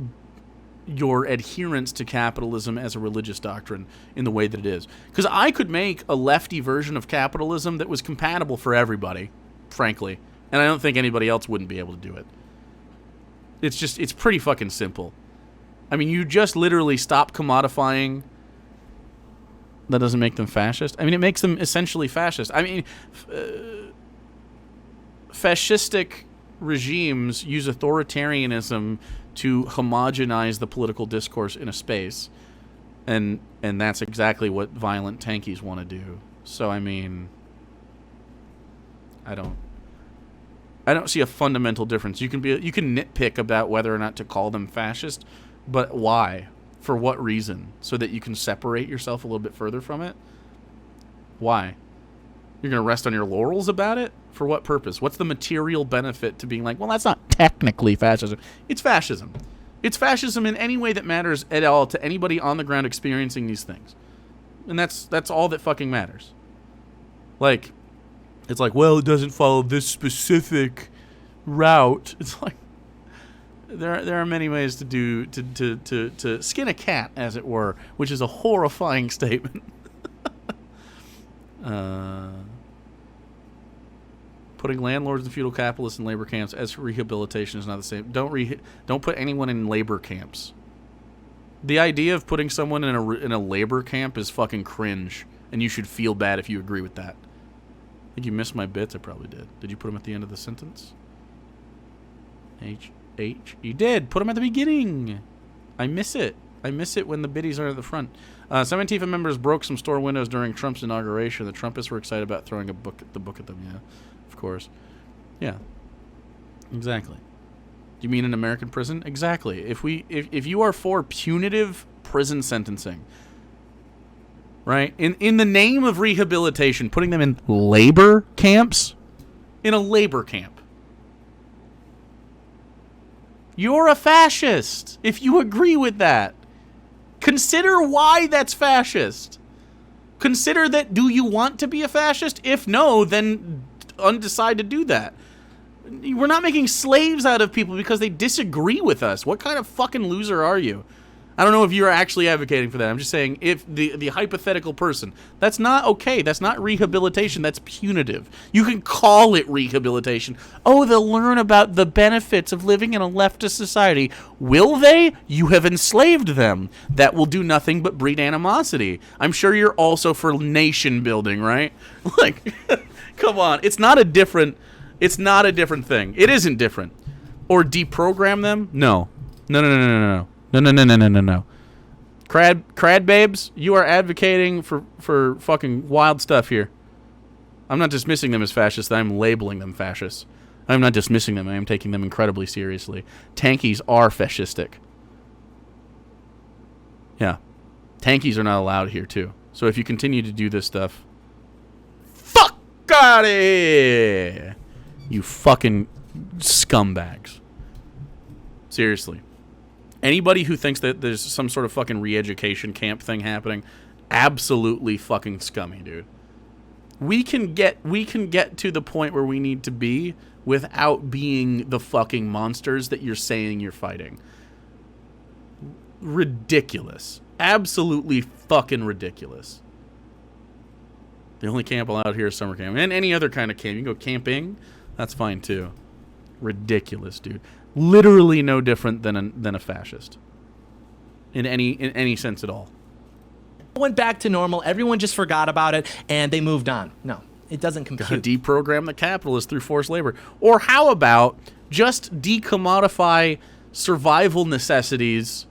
Speaker 1: your adherence to capitalism as a religious doctrine in the way that it is. Because I could make a lefty version of capitalism that was compatible for everybody, frankly. And I don't think anybody else wouldn't be able to do it. It's pretty fucking simple. I mean, you just literally stop commodifying. That doesn't make them fascist. I mean, it makes them essentially fascist. I mean, fascistic regimes use authoritarianism to homogenize the political discourse in a space. And that's exactly what violent tankies want to do. So, I mean, I don't see a fundamental difference. You can nitpick about whether or not to call them fascist, but why? For what reason? So that you can separate yourself a little bit further from it? Why? You're going to rest on your laurels about it? For what purpose? What's the material benefit to being like, well, that's not technically fascism. It's fascism. It's fascism in any way that matters at all to anybody on the ground experiencing these things. And that's all that fucking matters. Like, it's like, well, it doesn't follow this specific route. It's like, there are many ways to skin a cat, as it were, which is a horrifying statement. Putting landlords and feudal capitalists in labor camps as rehabilitation is not the same. Don't put anyone in labor camps. The idea of putting someone in a labor camp is fucking cringe, and you should feel bad if you agree with that. I think you missed my bits. I probably did. Did you put them at the end of the sentence? H. You did. Put them at the beginning. I miss it. I miss it when the biddies are at the front. Some Antifa members broke some store windows during Trump's inauguration. The Trumpists were excited about throwing the book at them. Yeah, of course. Yeah. Exactly. Do you mean an American prison? Exactly. If you are for punitive prison sentencing, right? In the name of rehabilitation, putting them in labor camps, in a labor camp. You're a fascist if you agree with that. Consider why that's fascist. Consider that, do you want to be a fascist? If no, then undecide to do that. We're not making slaves out of people because they disagree with us. What kind of fucking loser are you? I don't know if you're actually advocating for that. I'm just saying, if the hypothetical person, that's not okay. That's not rehabilitation. That's punitive. You can call it rehabilitation. Oh, they'll learn about the benefits of living in a leftist society. Will they? You have enslaved them. That will do nothing but breed animosity. I'm sure you're also for nation building, right? Like, come on. It's not a different thing. It isn't different. Or deprogram them? No. No. No. Crad babes, you are advocating for fucking wild stuff here. I'm not dismissing them as fascists. I'm labeling them fascists. I'm not dismissing them. I am taking them incredibly seriously. Tankies are fascistic. Yeah. Tankies are not allowed here, too. So if you continue to do this stuff, fuck out of here! You fucking scumbags. Seriously. Anybody who thinks that there's some sort of fucking re-education camp thing happening, absolutely fucking scummy, dude. We can get to the point where we need to be without being the fucking monsters that you're saying you're fighting. Ridiculous. Absolutely fucking ridiculous. The only camp allowed here is summer camp. And any other kind of camp. You can go camping. That's fine too. Ridiculous, dude. Literally no different than a fascist. In any sense at all.
Speaker 4: Went back to normal. Everyone just forgot about it and they moved on. No, it doesn't compute.
Speaker 1: Gotta deprogram the capitalists through forced labor. Or how about just decommodify survival necessities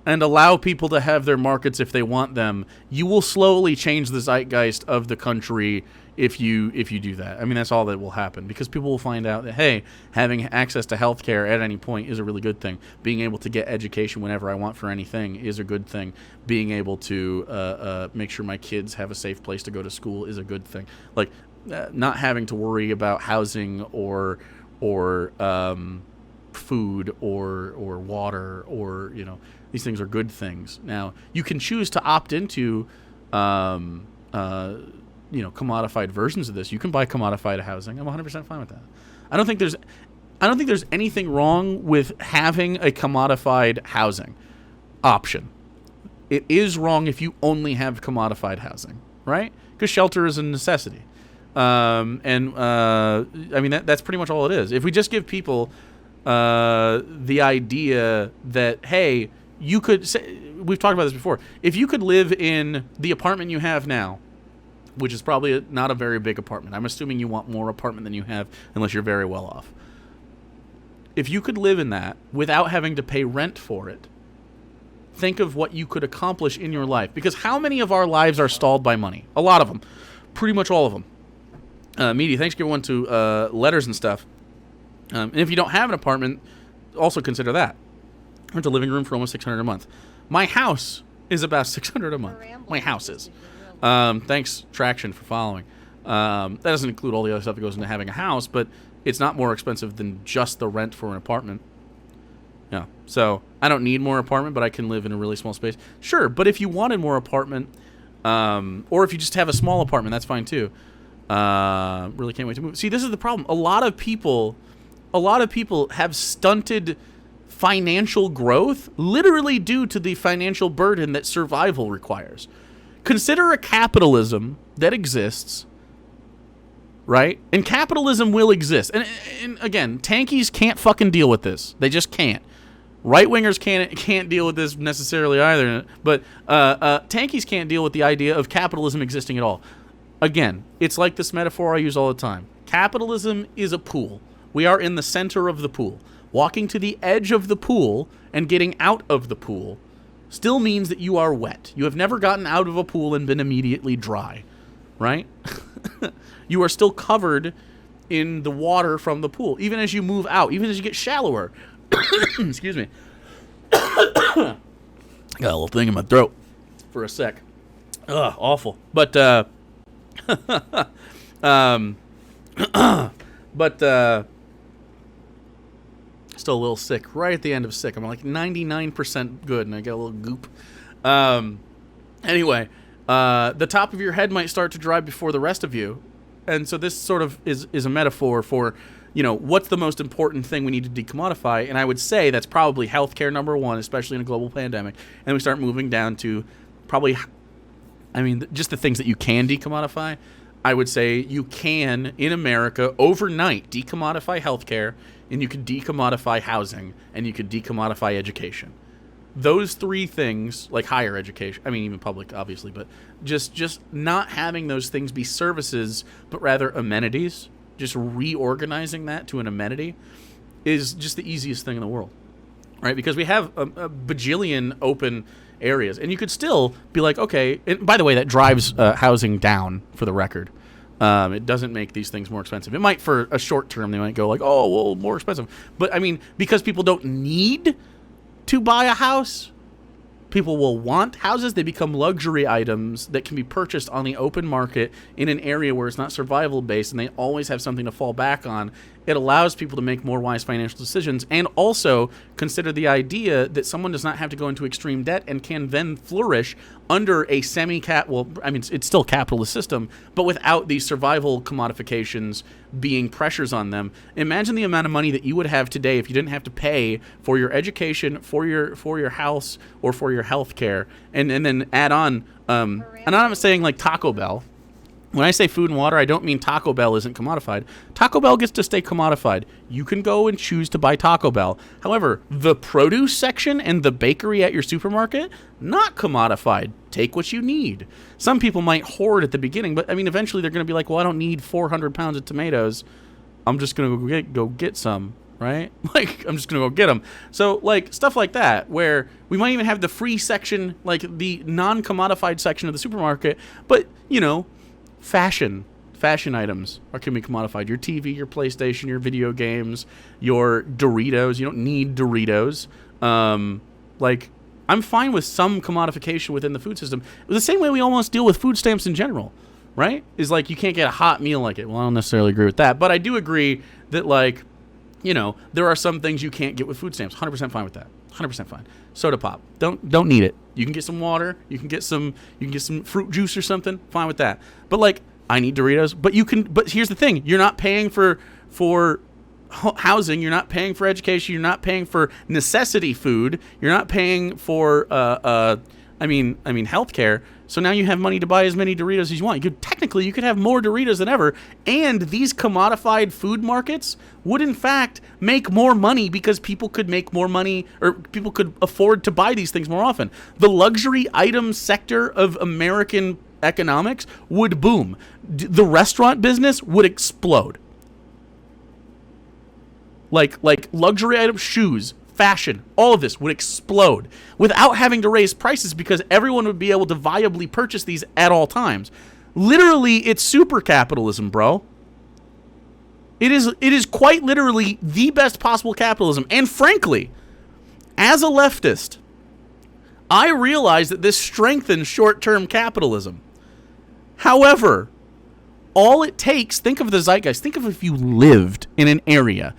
Speaker 1: and allow people to have their markets if they want them? You will slowly change the zeitgeist of the country if you do that. I mean, that's all that will happen, because people will find out that, hey, having access to healthcare at any point is a really good thing. Being able to get education whenever I want for anything is a good thing. Being able to make sure my kids have a safe place to go to school is a good thing. Like, not having to worry about housing or food or water or, you know, these things are good things. Now, you can choose to opt into commodified versions of this. You can buy commodified housing. I'm 100% fine with that. I don't think there's anything wrong with having a commodified housing option. It is wrong if you only have commodified housing, right? Because shelter is a necessity. I mean, that's pretty much all it is. If we just give people the idea that, hey, you could say, we've talked about this before, if you could live in the apartment you have now, which is probably not a very big apartment. I'm assuming you want more apartment than you have unless you're very well off. If you could live in that without having to pay rent for it, think of what you could accomplish in your life. Because how many of our lives are stalled by money? A lot of them. Pretty much all of them. Media, thanks everyone to letters and stuff. And if you don't have an apartment, also consider that. Rent a living room for almost $600 a month. My house is about $600 a month. My house is. Thanks, Traction, for following. That doesn't include all the other stuff that goes into having a house, but it's not more expensive than just the rent for an apartment. Yeah. So I don't need more apartment, but I can live in a really small space. Sure, but if you wanted more apartment, or if you just have a small apartment, that's fine too. Really can't wait to move. See, this is the problem. A lot of people have stunted financial growth literally due to the financial burden that survival requires. Consider a capitalism that exists, right? And capitalism will exist. And again, Tankies can't fucking deal with this. They just can't. Right-wingers can't deal with this necessarily either. But Tankies can't deal with the idea of capitalism existing at all. Again, it's like this metaphor I use all the time. Capitalism is a pool. We are in the center of the pool. Walking to the edge of the pool and getting out of the pool still means that you are wet. You have never gotten out of a pool and been immediately dry, right? You are still covered in the water from the pool, even as you move out, even as you get shallower. Excuse me. Got a little thing in my throat for a sec. Ugh, awful. But, still a little sick. Right at the end of sick. I'm like 99% good, and I get a little goop. Anyway, the top of your head might start to dry before the rest of you. And so this sort of is a metaphor for, you know, what's the most important thing we need to decommodify. And I would say that's probably healthcare number one, especially in a global pandemic. And we start moving down to probably, I mean, just the things that you can decommodify. I would say you can, in America, overnight, decommodify healthcare, and you could decommodify housing, and you could decommodify education. Those three things, like higher education, I mean, even public, obviously, but just not having those things be services, but rather amenities, just reorganizing that to an amenity is just the easiest thing in the world, right? Because we have a bajillion open areas, and you could still be like, okay, and by the way, that drives housing down, for the record. It doesn't make these things more expensive. It might for a short term, they might go like, oh, well, more expensive. But I mean, because people don't need to buy a house, people will want houses. They become luxury items that can be purchased on the open market in an area where it's not survival based, and they always have something to fall back on It allows people to make more wise financial decisions, and also consider the idea that someone does not have to go into extreme debt and can then flourish under a it's still capitalist system, but without these survival commodifications being pressures on them. Imagine the amount of money that you would have today if you didn't have to pay for your education, for your house, or for your health care, and then add on. And I'm not saying like Taco Bell. When I say food and water, I don't mean Taco Bell isn't commodified. Taco Bell gets to stay commodified. You can go and choose to buy Taco Bell. However, the produce section and the bakery at your supermarket, not commodified. Take what you need. Some people might hoard at the beginning, but I mean, eventually they're going to be like, well, I don't need 400 pounds of tomatoes. I'm just going to go get some, right? Like, I'm just going to go get them. So, like, stuff like that, where we might even have the free section, like the non-commodified section of the supermarket, but, you know, fashion items can be commodified. Your TV, your PlayStation, your video games, your Doritos. You don't need Doritos. Like, I'm fine with some commodification within the food system. The same way we almost deal with food stamps in general, right? Is like you can't get a hot meal like it. Well, I don't necessarily agree with that, but I do agree that, like, you know, there are some things you can't get with food stamps. 100% fine with that. 100% fine. Soda pop. Don't need it. You can get some water. You can get some fruit juice or something. Fine with that. But like, I need Doritos. But here's the thing: you're not paying for housing. You're not paying for education. You're not paying for necessity food. You're not paying for healthcare. So now you have money to buy as many Doritos as you want. You could have more Doritos than ever. And these commodified food markets would in fact make more money because people could make more money, or people could afford to buy these things more often. The luxury item sector of American economics would boom. The restaurant business would explode. Like luxury items, shoes, fashion, all of this would explode without having to raise prices because everyone would be able to viably purchase these at all times. Literally, it's super capitalism, bro. It is quite literally the best possible capitalism. And frankly, as a leftist, I realize that this strengthens short-term capitalism. However, all it takes, think of the zeitgeist, think of if you lived in an area.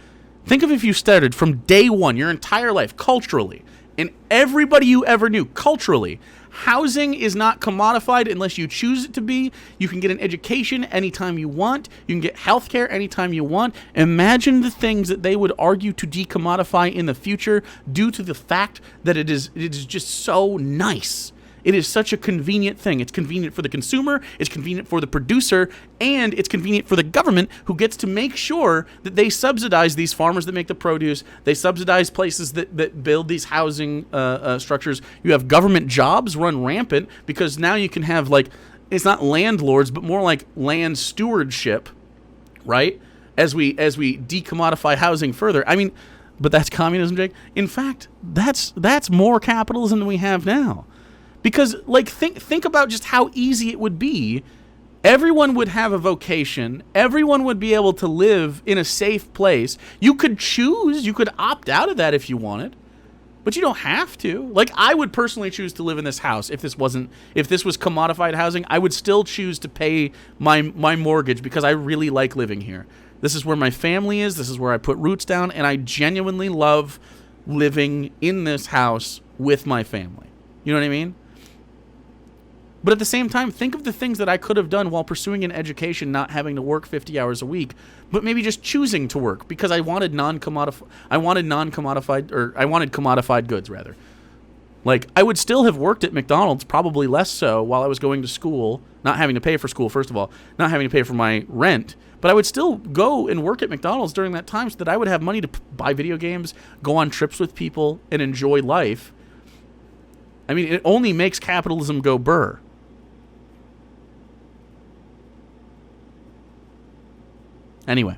Speaker 1: Think of if you started from day one, your entire life, culturally, and everybody you ever knew, culturally. Housing is not commodified unless you choose it to be. You can get an education anytime you want. You can get healthcare anytime you want. Imagine the things that they would argue to decommodify in the future due to the fact that it is just so nice. It is such a convenient thing. It's convenient for the consumer, it's convenient for the producer, and it's convenient for the government, who gets to make sure that they subsidize these farmers that make the produce. They subsidize places that build these housing structures. You have government jobs run rampant because now you can have, like, it's not landlords, but more like land stewardship, right? As we decommodify housing further. I mean, but that's communism, Jake. In fact, that's more capitalism than we have now. Because, like, think about just how easy it would be. Everyone would have a vocation. Everyone would be able to live in a safe place. You could choose. You could opt out of that if you wanted. But you don't have to. Like, I would personally choose to live in this house if this was commodified housing. I would still choose to pay my mortgage because I really like living here. This is where my family is. This is where I put roots down. And I genuinely love living in this house with my family. You know what I mean? But at the same time, think of the things that I could have done while pursuing an education, not having to work 50 hours a week, but maybe just choosing to work because I wanted commodified goods rather. Like, I would still have worked at McDonald's, probably less so, while I was going to school, not having to pay for school, first of all, not having to pay for my rent, but I would still go and work at McDonald's during that time so that I would have money to buy video games, go on trips with people, and enjoy life. I mean, it only makes capitalism go burr. Anyway.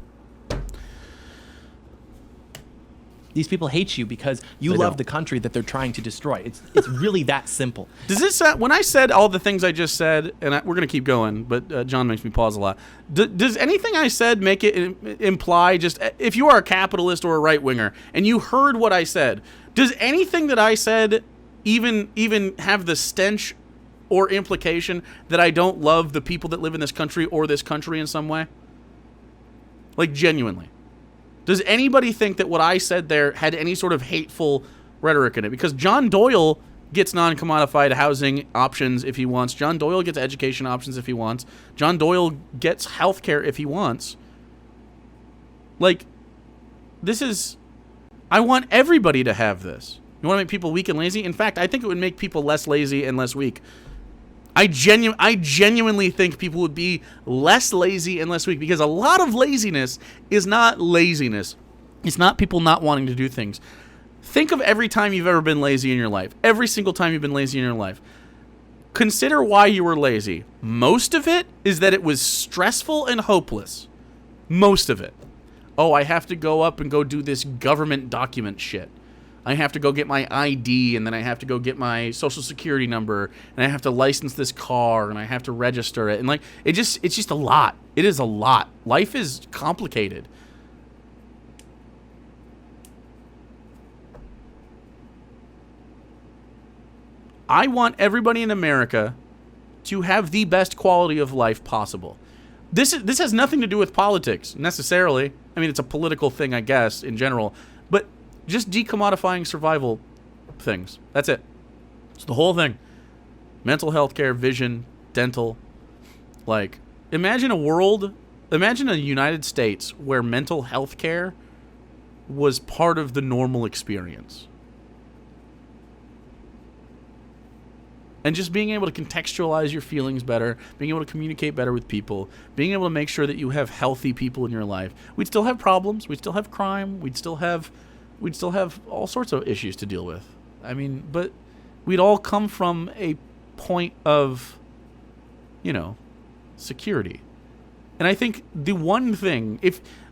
Speaker 4: These people hate you because you love the country that they're trying to destroy. It's really that simple.
Speaker 1: Does this when I said all the things I just said, and we're going to keep going, but John makes me pause a lot. Does anything I said make it imply just if you are a capitalist or a right-winger and you heard what I said, does anything that I said even have the stench or implication that I don't love the people that live in this country or this country in some way? Like, genuinely. Does anybody think that what I said there had any sort of hateful rhetoric in it? Because John Doyle gets non-commodified housing options if he wants. John Doyle gets education options if he wants. John Doyle gets healthcare if he wants. Like, this is... I want everybody to have this. You want to make people weak and lazy? In fact, I think it would make people less lazy and less weak. I genuinely think people would be less lazy and less weak, because a lot of laziness is not laziness. It's not people not wanting to do things. Think of every time you've ever been lazy in your life. Every single time you've been lazy in your life. Consider why you were lazy. Most of it is that it was stressful and hopeless. Most of it. Oh, I have to go up and go do this government document shit. I have to go get my ID, and then I have to go get my social security number, and I have to license this car, and I have to register it. And like, it's just a lot. It is a lot. Life is complicated. I want everybody in America to have the best quality of life possible. This has nothing to do with politics, necessarily. I mean, it's a political thing, I guess, in general. But just decommodifying survival things. That's it. It's the whole thing. Mental health care, vision, dental. Like, imagine a United States where mental health care was part of the normal experience. And just being able to contextualize your feelings better, being able to communicate better with people, being able to make sure that you have healthy people in your life. We'd still have problems. We'd still have crime. We'd still have all sorts of issues to deal with. I mean, but we'd all come from a point of, security. And I think the one thing,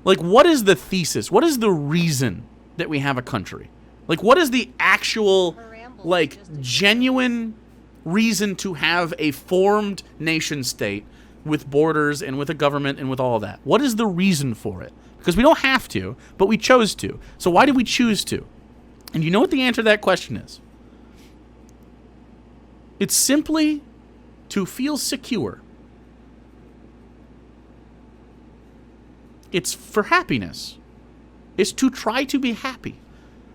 Speaker 1: what is the thesis? What is the reason that we have a country? Like, what is the actual, genuine reason to have a formed nation state with borders and with a government and with all of that? What is the reason for it? Because we don't have to, but we chose to. So why did we choose to? And you know what the answer to that question is? It's simply to feel secure. It's for happiness. It's to try to be happy.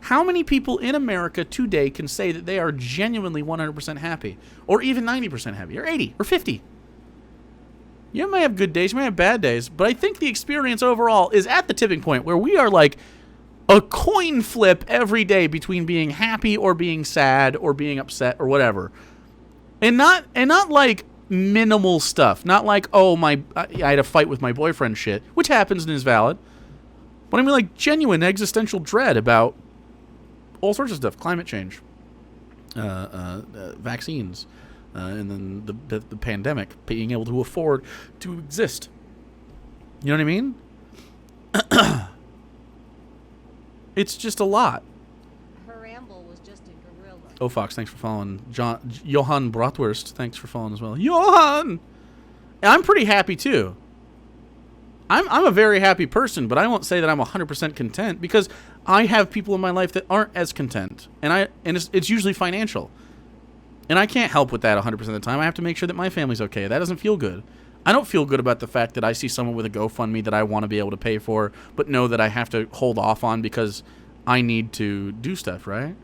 Speaker 1: How many people in America today can say that they are genuinely 100% happy? Or even 90% happy? Or 80? Or 50? You might have good days, you might have bad days, but I think the experience overall is at the tipping point where we are like a coin flip every day between being happy or being sad or being upset or whatever. And not like minimal stuff. Not like, I had a fight with my boyfriend shit, which happens and is valid. But I mean like genuine existential dread about all sorts of stuff. Climate change. Vaccines. And then the pandemic, being able to afford to exist. You know what I mean? It's just a lot.
Speaker 5: Her ramble was just a gorilla.
Speaker 1: Oh, Fox, thanks for following. Johan Bratwurst, thanks for following as well. Johan! And I'm pretty happy, too. I'm a very happy person, but I won't say that I'm 100% content, because I have people in my life that aren't as content. And it's usually financial. And I can't help with that 100% of the time. I have to make sure that my family's okay. That doesn't feel good. I don't feel good about the fact that I see someone with a GoFundMe that I want to be able to pay for, but know that I have to hold off on because I need to do stuff, right?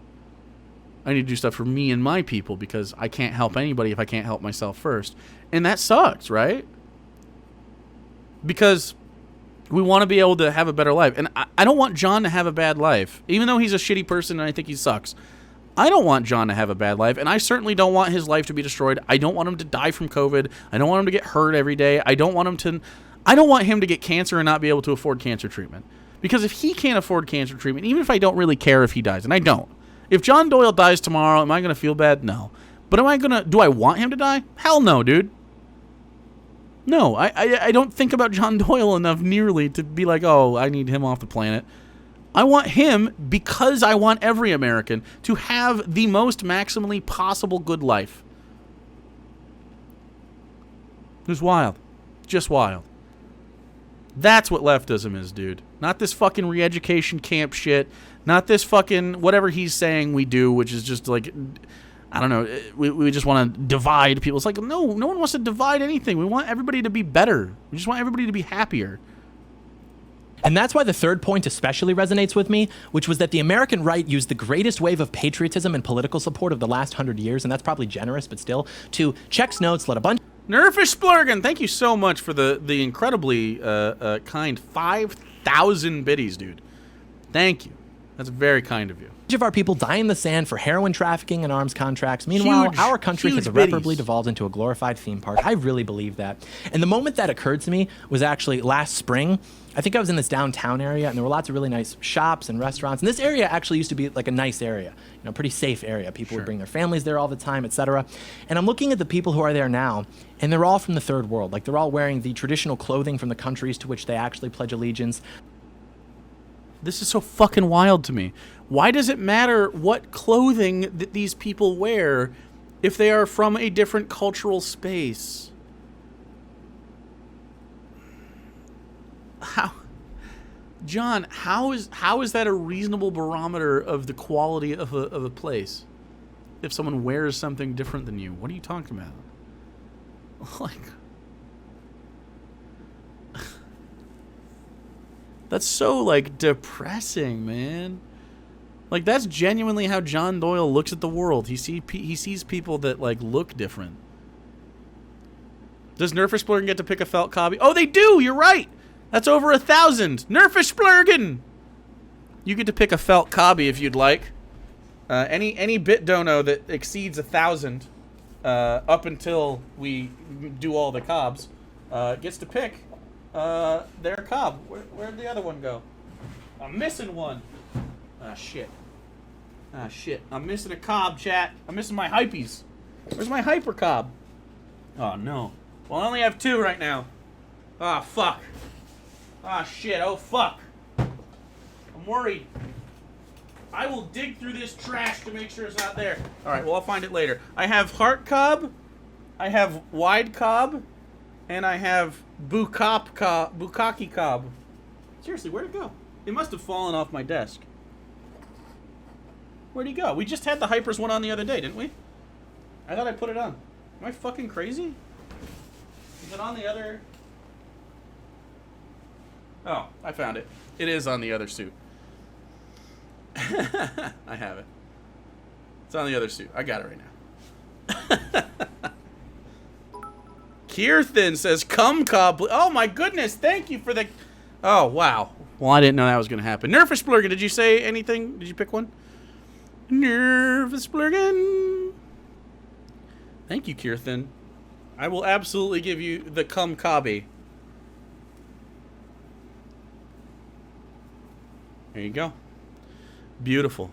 Speaker 1: I need to do stuff for me and my people because I can't help anybody if I can't help myself first. And that sucks, right? Because we want to be able to have a better life. And I don't want John to have a bad life. Even though he's a shitty person and I think he sucks. I don't want John to have a bad life, and I certainly don't want his life to be destroyed. I don't want him to die from COVID. I don't want him to get hurt every day. I don't want him to get cancer and not be able to afford cancer treatment. Because if he can't afford cancer treatment, even if I don't really care if he dies, and I don't. If John Doyle dies tomorrow, am I going to feel bad? No. But do I want him to die? Hell no, dude. No, I don't think about John Doyle enough nearly to be like, oh, I need him off the planet. I want him because I want every American to have the most maximally possible good life. It was wild. Just wild. That's what leftism is, dude. Not this fucking re-education camp shit. Not this fucking whatever he's saying we do, which is just like, I don't know, we just want to divide people. It's like, no one wants to divide anything. We want everybody to be better. We just want everybody to be happier.
Speaker 4: And that's why the third point especially resonates with me, which was that the American right used the greatest wave of patriotism and political support of the last 100 years, and that's probably generous, but still, to check notes, let a bunch...
Speaker 1: Nerfish Splurgen, thank you so much for the incredibly kind 5,000 biddies, dude. Thank you. That's very kind of you.
Speaker 4: of our people die in the sand for heroin trafficking and arms contracts. Meanwhile, our country has irreparably devolved into a glorified theme park. I really believe that. And the moment that occurred to me was actually last spring. I think I was in this downtown area, and there were lots of really nice shops and restaurants. And this area actually used to be like a nice area, you know, pretty safe area. People would bring their families there all the time, etc. And I'm looking at the people who are there now, and they're all from the third world. Like, they're all wearing the traditional clothing from the countries to which they actually pledge allegiance.
Speaker 1: This is so fucking wild to me. Why does it matter what clothing that these people wear if they are from a different cultural space? How, John, how is that a reasonable barometer of the quality of a place? If someone wears something different than you, what are you talking about? Like, that's so, like, depressing, man. Like, that's genuinely how John Doyle looks at the world. He sees people that, like, look different. Does Nerfish Splurgen get to pick a felt copy? Oh, they do! You're right! That's over 1,000! Nerfish Splurgen! You get to pick a felt copy if you'd like. Any bit dono that exceeds 1,000 up until we do all the cobs gets to pick their cob. Where'd the other one go? I'm missing one. Ah, shit. Ah, shit. I'm missing a cob, chat. I'm missing my hypees. Where's my hyper cob? Oh, no. Well, I only have 2 right now. Ah, fuck. Ah, shit. Oh, fuck. I'm worried. I will dig through this trash to make sure it's not there. Alright, well, I'll find it later. I have heart cob, I have wide cob, and I have bukkake cob. Seriously, where'd it go? It must have fallen off my desk. Where'd he go? We just had the Hypers one on the other day, didn't we? I thought I put it on. Am I fucking crazy? Is it on the other... Oh, I found it. It is on the other suit. I have it. It's on the other suit. I got it right now. Kirthan says, "Come, cob." Oh my goodness! Thank you for the. Oh wow. Well, I didn't know that was going to happen. Nerfish Splurgen, did you say anything? Did you pick one? Nerfish Splurgen. Thank you, Kirthan. I will absolutely give you the cum cobby. There you go. Beautiful.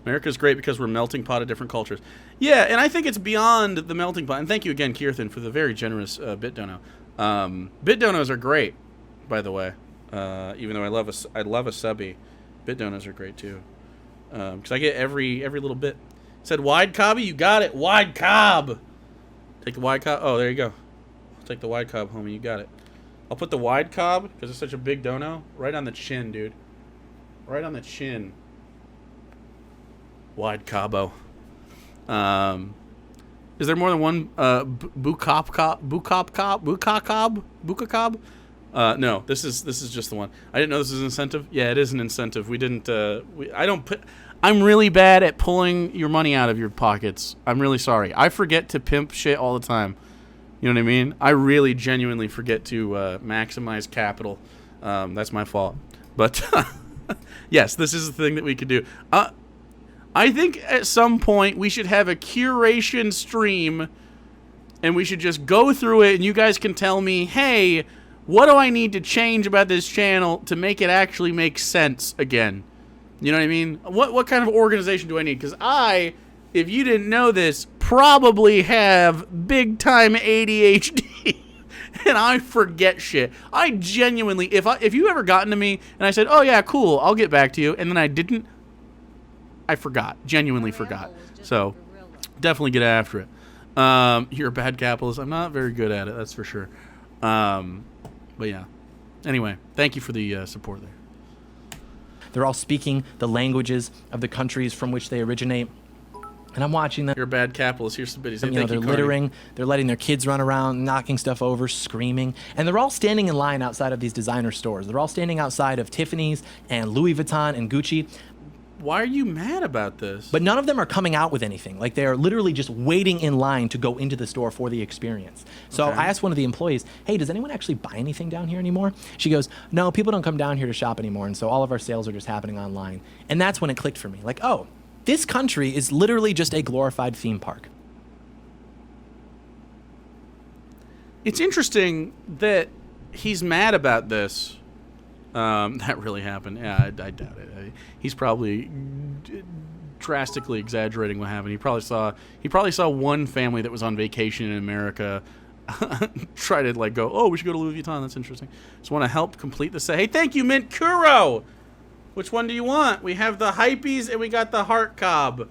Speaker 1: America's great because we're a melting pot of different cultures. Yeah, and I think it's beyond the melting pot. And thank you again, Kirthan, for the very generous bit dono. Bit donos are great, by the way. Even though I love a subby, bit donos are great too. Because I get every little bit. It said wide cobby, you got it. Wide cob. Take the wide cob. Oh, there you go. Take the wide cob, homie. You got it. I'll put the wide cob because it's such a big dono right on the chin, dude. Right on the chin. Wide Cabo. Is there more than one Buka cob? No, this is just the one. I didn't know this was an incentive. Yeah, it is an incentive. We didn't. I'm really bad at pulling your money out of your pockets. I'm really sorry. I forget to pimp shit all the time. You know what I mean? I really genuinely forget to maximize capital. That's my fault. But yes, this is the thing that we could do. I think at some point we should have a curation stream and we should just go through it and you guys can tell me, hey, what do I need to change about this channel to make it actually make sense again? You know what I mean? What kind of organization do I need? Because I, if you didn't know this, probably have big time ADHD and I forget shit. I genuinely, if you ever gotten to me and I said, oh yeah, cool, I'll get back to you, and then I didn't, I forgot. Genuinely forgot. So, definitely get after it. You're a bad capitalist. I'm not very good at it, that's for sure. But yeah. Anyway, thank you for the support there.
Speaker 4: They're all speaking the languages of the countries from which they originate. And I'm watching them.
Speaker 1: You're a bad capitalist. Here's some biddies.
Speaker 4: They're littering. They're letting their kids run around, knocking stuff over, screaming. And they're all standing in line outside of these designer stores. They're all standing outside of Tiffany's and Louis Vuitton and Gucci.
Speaker 1: Why are you mad about this?
Speaker 4: But none of them are coming out with anything. Like, they're literally just waiting in line to go into the store for the experience. So I asked one of the employees, hey, does anyone actually buy anything down here anymore? She goes, no, people don't come down here to shop anymore. And so all of our sales are just happening online. And that's when it clicked for me. Like, oh, this country is literally just a glorified theme park.
Speaker 1: It's interesting that he's mad about this. That really happened. Yeah, I doubt it. He's probably drastically exaggerating what happened. He probably saw one family that was on vacation in America try to go, oh, we should go to Louis Vuitton. That's interesting. Just want to help complete the set. Hey, thank you, Mint Kuro. Which one do you want? We have the Hypees and we got the Heart Cob.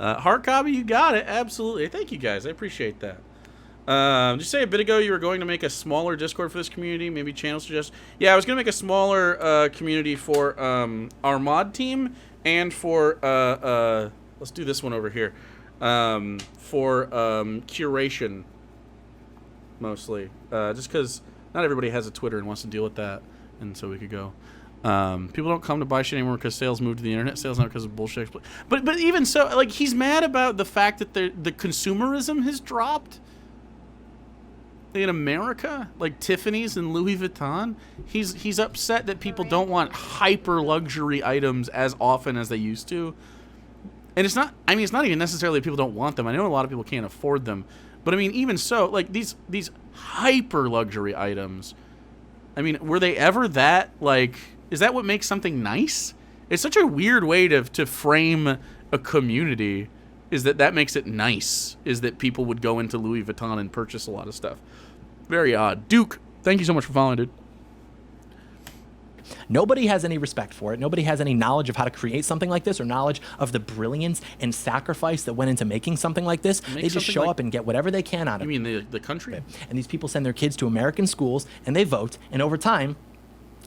Speaker 1: Heart Cob, you got it. Absolutely. Thank you, guys. I appreciate that. Did you say a bit ago you were going to make a smaller Discord for this community? Maybe channel suggest? Yeah, I was going to make a smaller community for our mod team and for, let's do this one over here, for curation, mostly. Just because not everybody has a Twitter and wants to deal with that, and so we could go. People don't come to buy shit anymore because sales moved to the internet. Sales not because of bullshit. But even so, he's mad about the fact that the consumerism has dropped in America, like Tiffany's and Louis Vuitton. He's upset that people don't want hyper luxury items as often as they used to. And it's not even necessarily that people don't want them. I know a lot of people can't afford them. But even so, these hyper luxury items, were they ever that, is that what makes something nice? It's such a weird way to frame a community, is that makes it nice, is that people would go into Louis Vuitton and purchase a lot of stuff. Very odd. Duke, thank you so much for following, dude.
Speaker 4: Nobody has any respect for it. Nobody has any knowledge of how to create something like this or knowledge of the brilliance and sacrifice that went into making something like this. They just show up and get whatever they can out of it.
Speaker 1: You mean the country?
Speaker 4: And these people send their kids to American schools and they vote. And over time,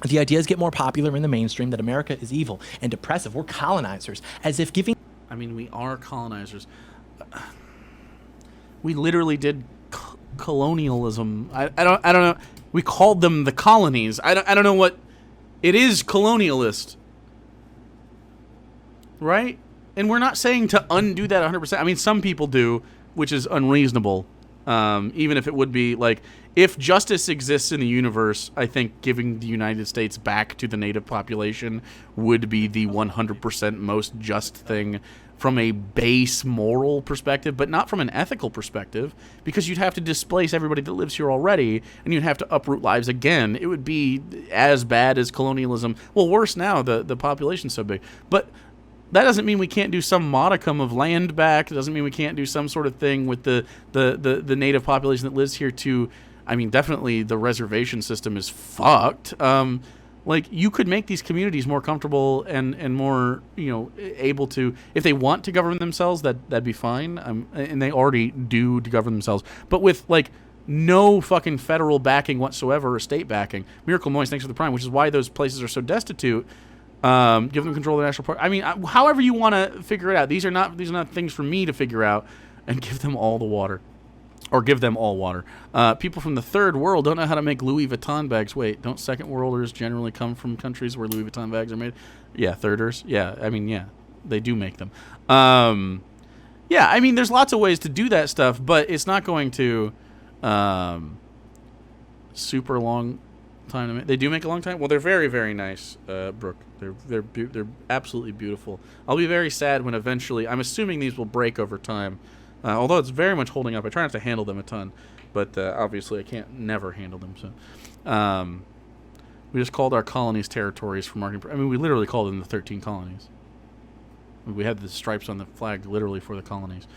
Speaker 4: the ideas get more popular in the mainstream that America is evil and oppressive. We're colonizers. As if giving...
Speaker 1: we are colonizers. We literally did colonialism. I don't know. We called them the colonies. I don't know what... It is colonialist, right? And we're not saying to undo that 100%. Some people do, which is unreasonable. Even if it would be if justice exists in the universe, I think giving the United States back to the native population would be the 100% most just thing from a base moral perspective, but not from an ethical perspective, because you'd have to displace everybody that lives here already, and you'd have to uproot lives again. It would be as bad as colonialism. Well, worse now, the population's so big. But that doesn't mean we can't do some modicum of land back. It doesn't mean we can't do some sort of thing with the native population that lives here too. Definitely the reservation system is fucked. You could make these communities more comfortable and more, able to, if they want to govern themselves, that'd be fine. And they already do to govern themselves. But with, no fucking federal backing whatsoever or state backing. Miracle Moist, thanks for the prime, which is why those places are so destitute. Give them control of the national park. However you want to figure it out. These are not things for me to figure out, and give them all the water. Or give them all water. People from the third world don't know how to make Louis Vuitton bags. Wait, don't second worlders generally come from countries where Louis Vuitton bags are made? Yeah, thirders. Yeah, yeah, they do make them. There's lots of ways to do that stuff, but it's not going to super long time to make. They do make a long time? Well, they're very, very nice, Brooke. They're absolutely beautiful. I'll be very sad when eventually, I'm assuming these will break over time. Although it's very much holding up. I try not to handle them a ton, but obviously I can't never handle them. So we just called our colonies territories for marketing. We literally called them the 13 colonies. We had the stripes on the flag literally for the colonies.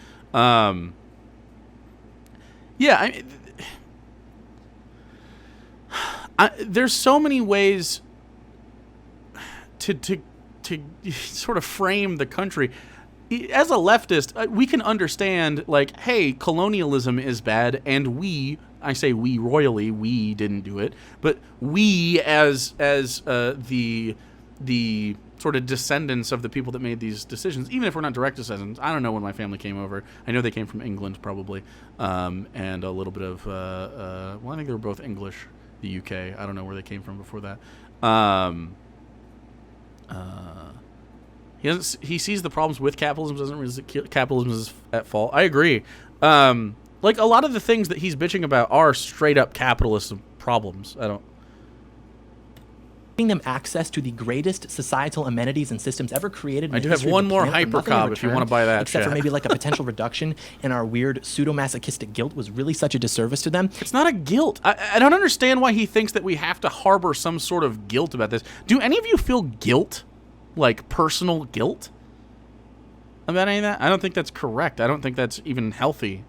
Speaker 1: There's so many ways to sort of frame the country. As a leftist, we can understand, hey, colonialism is bad, and I say we royally, we didn't do it, but we as the sort of descendants of the people that made these decisions, even if we're not direct descendants. I don't know when my family came over. I know they came from England probably, and a little bit of, well, I think they were both English, the UK. I don't know where they came from before that. He sees the problems with capitalism, doesn't realize that capitalism is at fault. I agree. Like, a lot of the things that he's bitching about are straight up capitalism problems.
Speaker 4: Giving them access to the greatest societal amenities and systems ever created.
Speaker 1: I do have one more hypercob if you want to buy that.
Speaker 4: Except for maybe like a potential reduction in our weird pseudo-masochistic guilt was really such a disservice to them.
Speaker 1: It's not a guilt. I don't understand why he thinks that we have to harbor some sort of guilt about this. Do any of you feel guilt? Like personal guilt about any of that? I don't think that's correct. I don't think that's even healthy.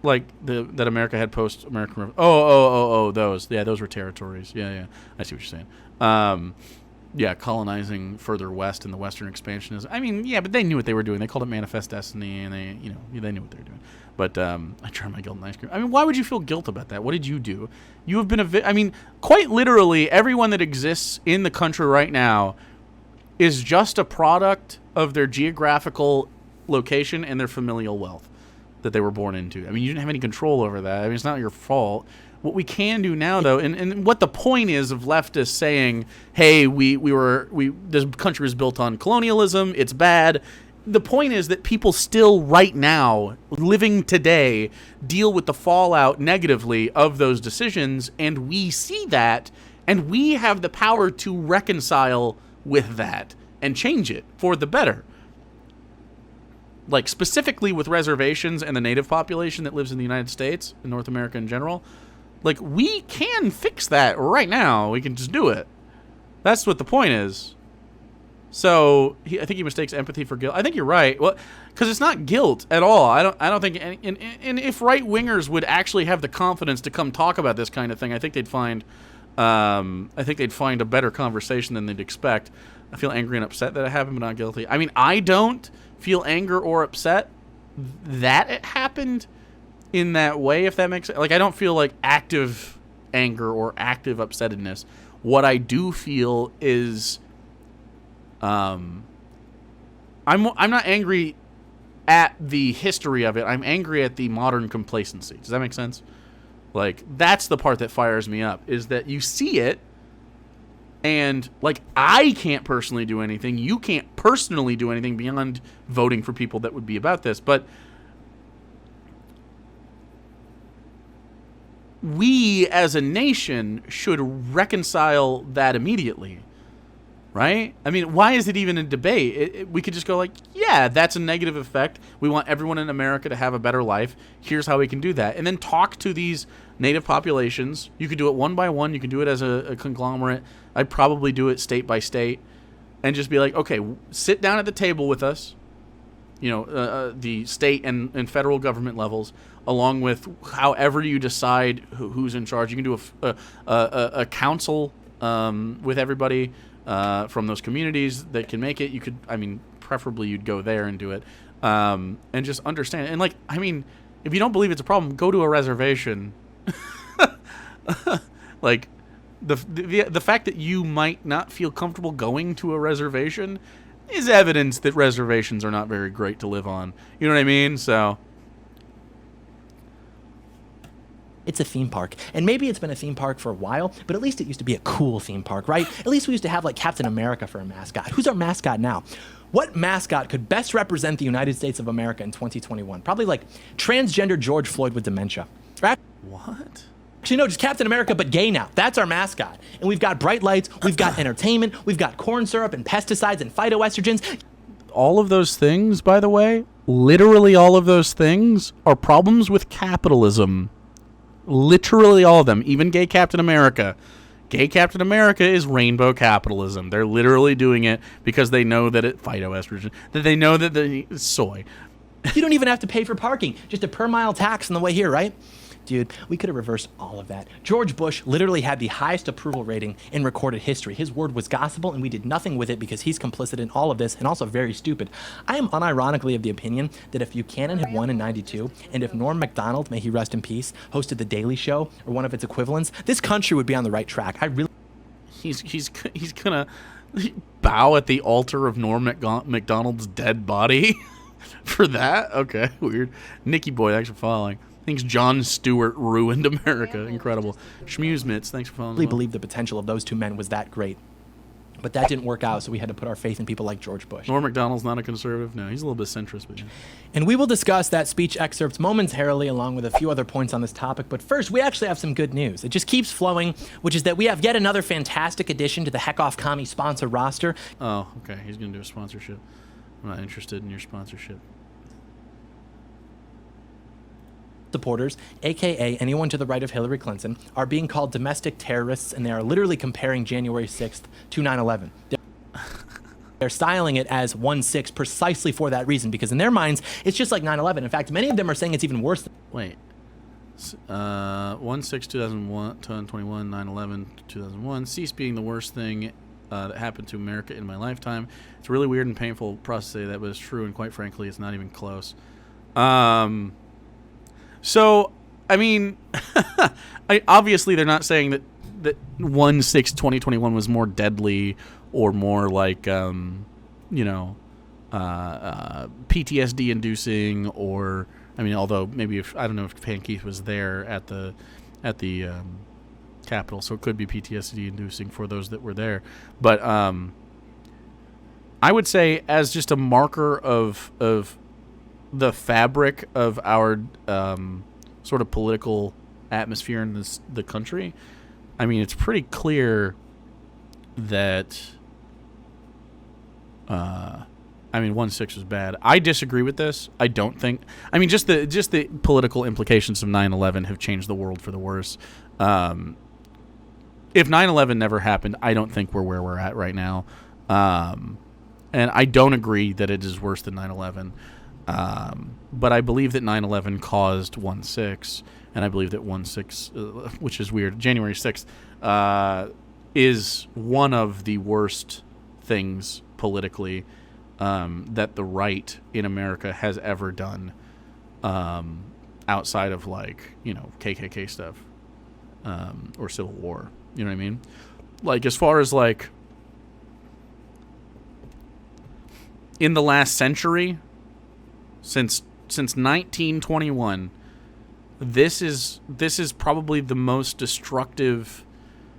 Speaker 1: Like that America had post-American. Those. Yeah, those were territories. Yeah. I see what you're saying. Yeah, colonizing further west in the Western expansionism. I mean, yeah, but they knew what they were doing. They called it Manifest Destiny, and they knew what they were doing. But I tried my guilt in ice cream. I mean, why would you feel guilt about that? What did you do? You have been I mean, quite literally, everyone that exists in the country right now is just a product of their geographical location and their familial wealth that they were born into. I mean, you didn't have any control over that. I mean, it's not your fault. What we can do now, though, and what the point is of leftists saying, hey, this country was built on colonialism, it's bad. The point is that people still right now, living today, deal with the fallout negatively of those decisions, and we see that, and we have the power to reconcile with that and change it for the better. Like, specifically with reservations and the native population that lives in the United States and North America in general, like, we can fix that right now. We can just do it. That's what the point is. So I think he mistakes empathy for guilt. I think you're right. Well, because it's not guilt at all. I don't think. And if right wingers would actually have the confidence to come talk about this kind of thing, I think they'd find. I think they'd find a better conversation than they'd expect. I feel angry and upset that it happened, but not guilty. I mean, I don't feel anger or upset that it happened in that way, if that makes sense. Like, I don't feel like active anger or active upsettedness. What I do feel is, I'm not angry at the history of it. I'm angry at the modern complacency. Does that make sense? Like, that's the part that fires me up, is that you see it, and, like, I can't personally do anything. You can't personally do anything beyond voting for people that would be about this. But we, as a nation, should reconcile that immediately. Right? I mean, why is it even a debate? We could just go like, yeah, that's a negative effect. We want everyone in America to have a better life. Here's how we can do that. And then talk to these native populations. You could do it one by one. You can do it as a conglomerate. I'd probably do it state by state. And just be like, okay, sit down at the table with us. You know, the state and federal government levels, along with however you decide who's in charge. You can do a council with everybody. From those communities that can make it. You could, I mean, preferably you'd go there and do it, and just understand. And, like, I mean, if you don't believe it's a problem, go to a reservation. Like, the fact that you might not feel comfortable going to a reservation is evidence that reservations are not very great to live on. You know what I mean? So
Speaker 4: it's a theme park. And maybe it's been a theme park for a while, but at least it used to be a cool theme park, right? At least we used to have, like, Captain America for a mascot. Who's our mascot now? What mascot could best represent the United States of America in 2021? Probably, like, transgender George Floyd with dementia. Right?
Speaker 1: What?
Speaker 4: Actually, no, just Captain America, but gay now. That's our mascot. And we've got bright lights, we've got entertainment, we've got corn syrup and pesticides and phytoestrogens.
Speaker 1: All of those things, by the way, literally all of those things are problems with capitalism. Literally all of them, even gay Captain America. Gay Captain America is rainbow capitalism. They're literally doing it because they know that phytoestrogen, that they know that it's soy.
Speaker 4: You don't even have to pay for parking, just a per mile tax on the way here, right? Dude, we could have reversed all of that. George Bush literally had the highest approval rating in recorded history. His word was gospel, and we did nothing with it because he's complicit in all of this and also very stupid. I am unironically of the opinion that if Buchanan had won in '92, and if Norm Macdonald, may he rest in peace, hosted The Daily Show or one of its equivalents, this country would be on the right track.
Speaker 1: he's gonna bow at the altar of Norm Macdonald's dead body for that. Okay, weird. Nicky Boy, thanks for following. Thinks Jon Stewart ruined America. Incredible. Schmusemitz, thanks for following.
Speaker 4: I believe the potential of those two men was that great. But that didn't work out, so we had to put our faith in people like George Bush.
Speaker 1: Norm Macdonald's not a conservative? No, he's a little bit centrist. But yeah.
Speaker 4: And we will discuss that speech excerpt momentarily, along with a few other points on this topic. But first, we actually have some good news. It just keeps flowing, which is that we have yet another fantastic addition to the Heck Off Commie sponsor roster.
Speaker 1: Oh, okay. He's going to do a sponsorship. I'm not interested in your sponsorship.
Speaker 4: Supporters, aka anyone to the right of Hillary Clinton, are being called domestic terrorists, and they are literally comparing January 6th to 9/11. They're styling it as 1/6 precisely for that reason, because in their minds, it's just like 9/11. In fact, many of them are saying it's even worse.
Speaker 1: Wait. 1/6/2021, 9/11 2001. Cease being the worst thing that happened to America in my lifetime. It's a really weird and painful process to say that, but it's true, and quite frankly, it's not even close. So, I mean, obviously they're not saying that 1/6/2021 was more deadly or more like, PTSD inducing, or, I mean, although maybe I don't know if Tankies was there at the Capitol, so it could be PTSD inducing for those that were there. But I would say as just a marker of the fabric of our sort of political atmosphere in the country, I mean, it's pretty clear that 1/6 was bad. I disagree with this. I don't think. I mean, just the political implications of 9/11 have changed the world for the worse. If 9/11 never happened, I don't think we're where we're at right now. And I don't agree that it is worse than 9/11. But I believe that 9/11 caused 1/6, and I believe that 1/6, which is weird, January 6th, is one of the worst things politically that the right in America has ever done, outside of, like, KKK stuff or Civil War. You know what I mean? Like, as far as, like, in the last century, since 1921, this is probably the most destructive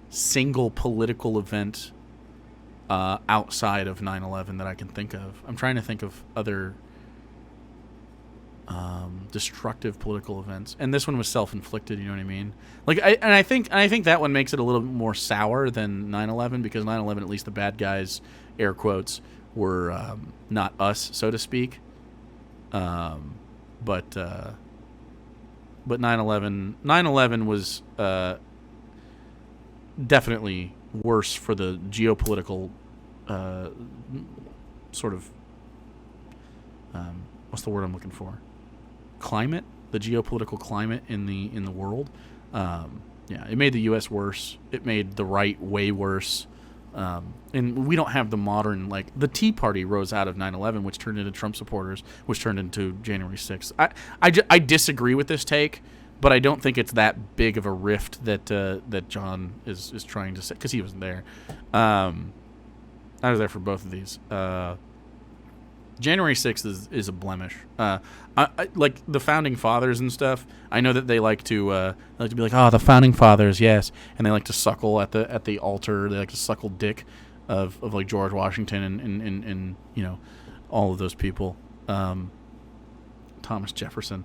Speaker 1: single political event outside of 9/11 that I can think of. I'm trying to think of other destructive political events, and this one was self-inflicted. You know what I mean? Like, I think that one makes it a little bit more sour than 9/11, because 9/11, at least the bad guys, air quotes, were not us, so to speak. But 9/11 was definitely worse for the geopolitical sort of what's the word I'm looking for? Climate, the geopolitical climate in the world. It made the U.S. worse. It made the right way worse. And we don't have the modern, like, the Tea Party rose out of 9/11, which turned into Trump supporters, which turned into January 6th. I disagree with this take, but I don't think it's that big of a rift that John is trying to say, because he wasn't there. I was there for both of these. January 6th is a blemish. I like the founding fathers and stuff. I know that they like to be like, oh, the founding fathers, yes, and they like to suckle at the altar. They like to suckle dick of like George Washington and all of those people. Thomas Jefferson.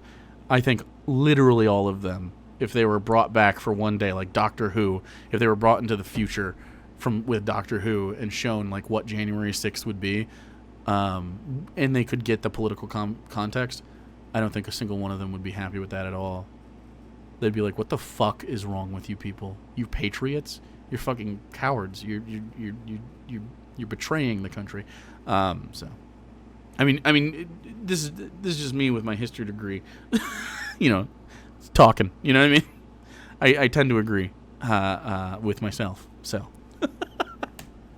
Speaker 1: I think literally all of them, if they were brought back for one day, like Doctor Who, if they were brought into the future with Doctor Who and shown like what January 6th would be, and they could get the political context, I don't think a single one of them would be happy with that at all. They'd be like, "What the fuck is wrong with you people? You patriots? You're fucking cowards. You're betraying the country." So, I mean, this is just me with my history degree, talking. You know what I mean? I tend to agree with myself. So.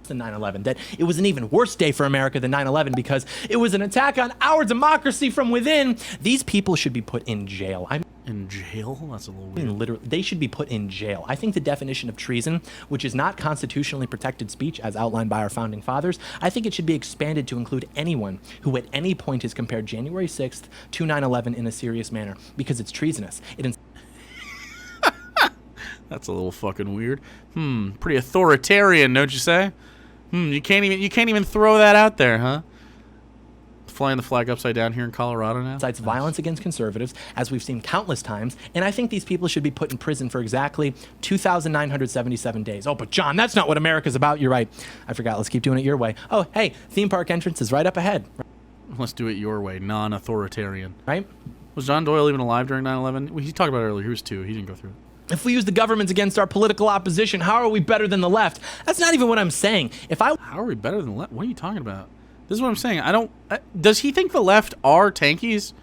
Speaker 4: Than 9/11, that it was an even worse day for America than 9/11 because it was an attack on our democracy from within. These people should be put in jail.
Speaker 1: In jail? That's a little
Speaker 4: I
Speaker 1: weird.
Speaker 4: mean, literally, they should be put in jail. I think the definition of treason, which is not constitutionally protected speech as outlined by our founding fathers, I think it should be expanded to include anyone who at any point has compared January 6th to 9/11 in a serious manner, because it's treasonous.
Speaker 1: That's a little fucking weird. Pretty authoritarian, don't you say? You can't even throw that out there, huh? Flying the flag upside down here in Colorado now?
Speaker 4: Incites violence against conservatives, as we've seen countless times, and I think these people should be put in prison for exactly 2,977 days. Oh, but John, that's not what America's about. You're right. I forgot. Let's keep doing it your way. Oh, hey, theme park entrance is right up ahead.
Speaker 1: Let's do it your way, non-authoritarian.
Speaker 4: Right?
Speaker 1: Was John Doyle even alive during 9/11? He talked about it earlier. He was 2. He didn't go through it.
Speaker 4: If we use the governments against our political opposition, how are we better than the left? That's not even what I'm saying.
Speaker 1: How are we better than the left? What are you talking about? This is what I'm saying. Does he think the left are tankies?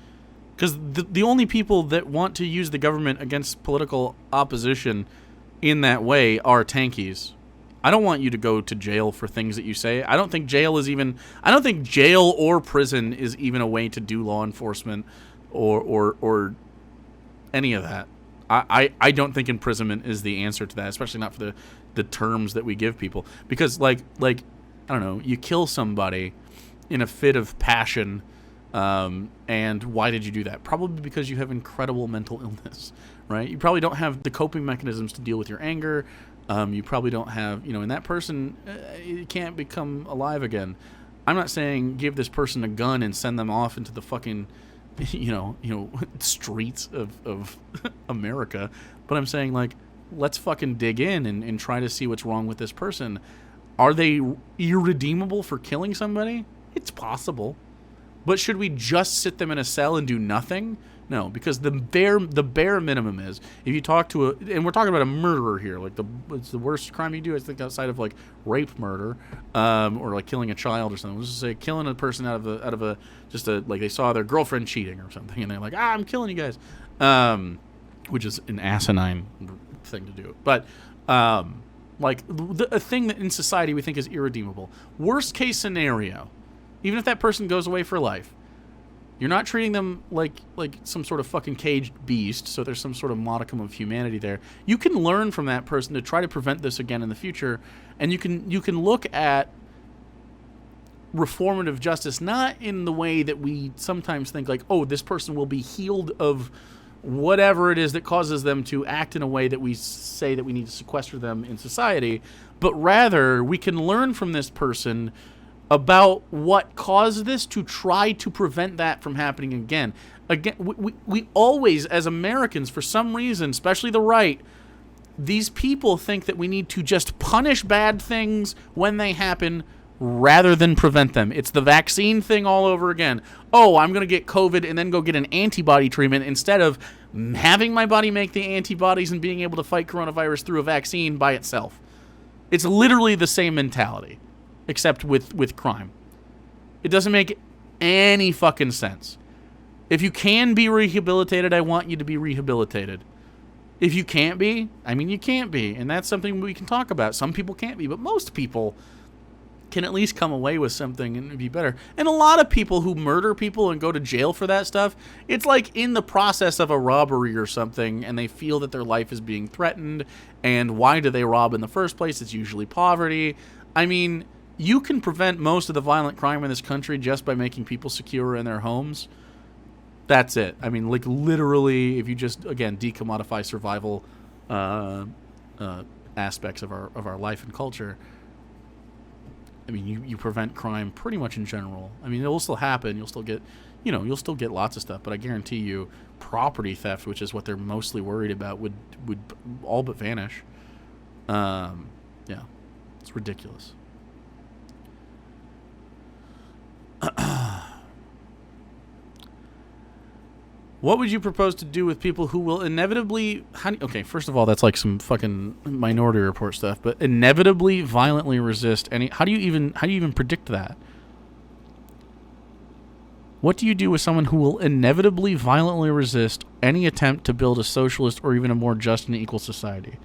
Speaker 1: Because the only people that want to use the government against political opposition in that way are tankies. I don't want you to go to jail for things that you say. I don't think jail or prison is even a way to do law enforcement or any of that. I don't think imprisonment is the answer to that, especially not for the terms that we give people. Because like I don't know, you kill somebody in a fit of passion, and why did you do that? Probably because you have incredible mental illness, right? You probably don't have the coping mechanisms to deal with your anger. You probably don't have, and that person can't become alive again. I'm not saying give this person a gun and send them off into the fucking streets of America, but I'm saying, like, let's fucking dig in and try to see what's wrong with this person. Are they irredeemable for killing somebody? It's possible. But should we just sit them in a cell and do nothing? No, because the bare minimum is, if you talk to and we're talking about a murderer here, like it's the worst crime you do, I think, outside of like rape murder, or like killing a child or something. Let's just say killing a person out of a like they saw their girlfriend cheating or something, and they're like, I'm killing you guys, which is an asinine thing to do. But like a thing that in society we think is irredeemable. Worst case scenario, even if that person goes away for life, you're not treating them like some sort of fucking caged beast, so there's some sort of modicum of humanity there. You can learn from that person to try to prevent this again in the future, and you can look at reformative justice not in the way that we sometimes think, like, oh, this person will be healed of whatever it is that causes them to act in a way that we say that we need to sequester them in society, but rather we can learn from this person about what caused this to try to prevent that from happening again. We always, as Americans, for some reason, especially the right, these people think that we need to just punish bad things when they happen rather than prevent them. It's the vaccine thing all over again. Oh, I'm going to get COVID and then go get an antibody treatment instead of having my body make the antibodies and being able to fight coronavirus through a vaccine by itself. It's literally the same mentality, except with crime. It doesn't make any fucking sense. If you can be rehabilitated, I want you to be rehabilitated. If you can't be, I mean, you can't be. And that's something we can talk about. Some people can't be, but most people can at least come away with something and be better. And a lot of people who murder people and go to jail for that stuff, it's like in the process of a robbery or something, and they feel that their life is being threatened. And why do they rob in the first place? It's usually poverty. I mean, you can prevent most of the violent crime in this country just by making people secure in their homes. That's it. I mean, like, literally, if you just, again, decommodify survival aspects of our life and culture, I mean, you prevent crime pretty much in general. I mean, it will still happen. You'll still get, you'll still get lots of stuff. But I guarantee you, property theft, which is what they're mostly worried about, would all but vanish. Yeah, it's ridiculous. What would you propose to do with people who will inevitably... Okay, first of all, that's like some fucking Minority Report stuff, but inevitably violently resist any... How do you even predict that? What do you do with someone who will inevitably violently resist any attempt to build a socialist or even a more just and equal society?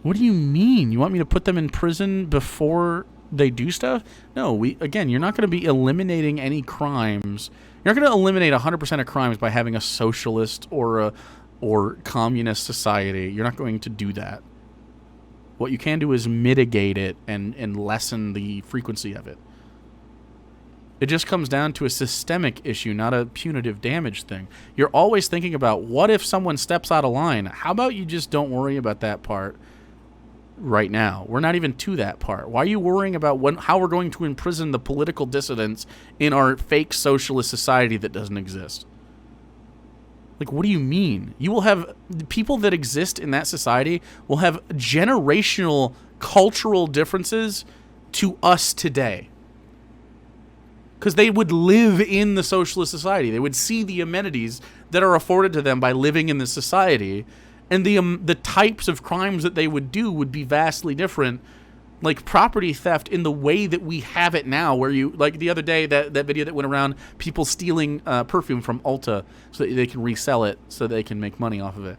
Speaker 1: What do you mean? You want me to put them in prison before they do stuff? No, you're not going to be eliminating any crimes. You're not going to eliminate 100% of crimes by having a socialist or communist society. You're not going to do that. What you can do is mitigate it and lessen the frequency of it. It just comes down to a systemic issue, not a punitive damage thing. You're always thinking about, what if someone steps out of line? How about you just don't worry about that part right now? We're not even to that part. Why are you worrying about how we're going to imprison the political dissidents in our fake socialist society that doesn't exist? Like, what do you mean? You will have people that exist in that society will have generational cultural differences to us today. Because they would live in the socialist society. They would see the amenities that are afforded to them by living in this society. And the types of crimes that they would do would be vastly different. Like property theft in the way that we have it now, where you, like the other day, that video that went around, people stealing perfume from Ulta so that they can resell it so they can make money off of it.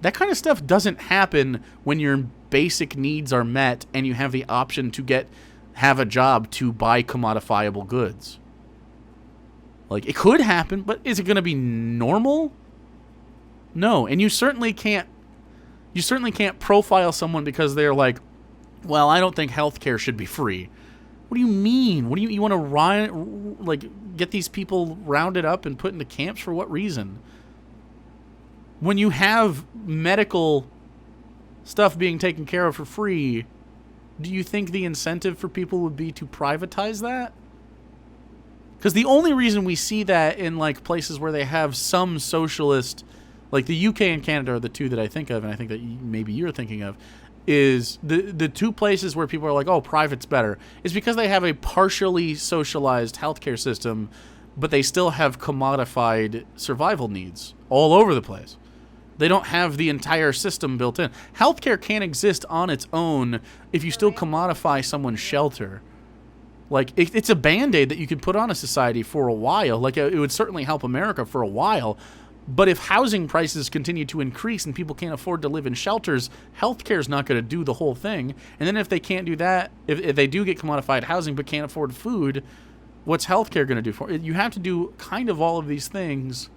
Speaker 1: That kind of stuff doesn't happen when your basic needs are met and you have the option to have a job to buy commodifiable goods. Like, it could happen, but is it going to be normal? No, and you certainly can't profile someone because they're like, well, I don't think healthcare should be free. What do you mean? What do you want to get these people rounded up and put into camps for what reason? When you have medical stuff being taken care of for free, do you think the incentive for people would be to privatize that? Because the only reason we see that in like places where they have some socialist, like the UK and Canada are the two that I think of, and I think that maybe you're thinking of, is the two places where people are like, oh, private's better, is because they have a partially socialized healthcare system, but they still have commodified survival needs all over the place. They don't have the entire system built in. Healthcare can't exist on its own if you still commodify someone's shelter. Like, it's a Band-Aid that you could put on a society for a while. Like, it would certainly help America for a while. But if housing prices continue to increase and people can't afford to live in shelters, healthcare is not going to do the whole thing. And then if they can't do that, if they do get commodified housing but can't afford food, what's healthcare going to do for it? You have to do kind of all of these things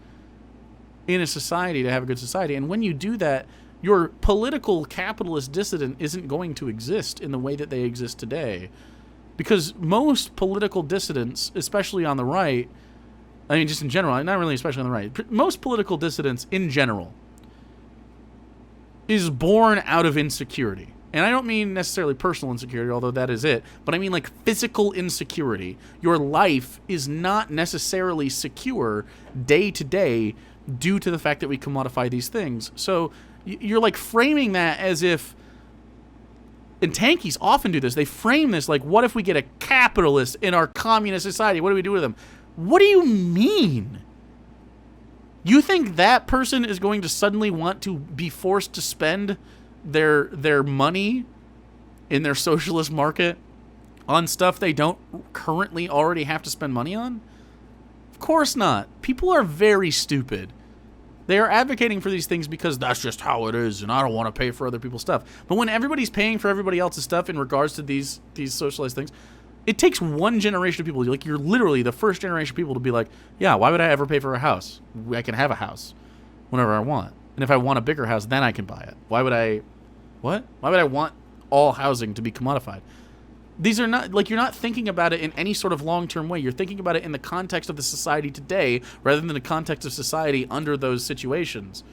Speaker 1: in a society to have a good society. And when you do that, your political capitalist dissident isn't going to exist in the way that they exist today. Because most political dissidents, especially on the right, I mean, just in general, not really especially on the right, most political dissidents in general is born out of insecurity. And I don't mean necessarily personal insecurity, although that is it, but I mean like physical insecurity. Your life is not necessarily secure day to day due to the fact that we commodify these things. So you're like framing that as if, and Tankies often do this, they frame this like, what if we get a capitalist in our communist society? What do we do with them? What do you mean? You think that person is going to suddenly want to be forced to spend their money in their socialist market on stuff they don't currently already have to spend money on? Of course not. People are very stupid. They are advocating for these things because that's just how it is, and I don't want to pay for other people's stuff. But when everybody's paying for everybody else's stuff in regards to these socialized things, it takes one generation of people. Like, you're literally the first generation of people to be like, yeah, why would I ever pay for a house? I can have a house whenever I want. And if I want a bigger house, then I can buy it. Why would I want all housing to be commodified? These are not, like, you're not thinking about it in any sort of long-term way. You're thinking about it in the context of the society today rather than the context of society under those situations.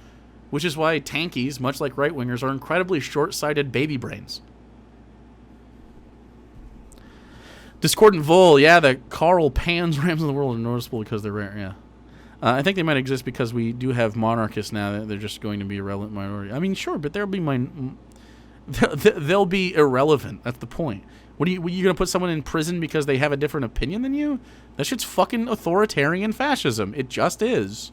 Speaker 1: Which is why Tankies, much like right-wingers, are incredibly short-sighted baby brains. Discordant Vol, yeah, the Carl Pans rams in the world are noticeable because they're rare, yeah. I think they might exist because we do have monarchists now. They're just going to be a relevant minority. I mean, sure, but they'll be irrelevant. That's the point. What are you going to put someone in prison because they have a different opinion than you? That shit's fucking authoritarian fascism. It just is.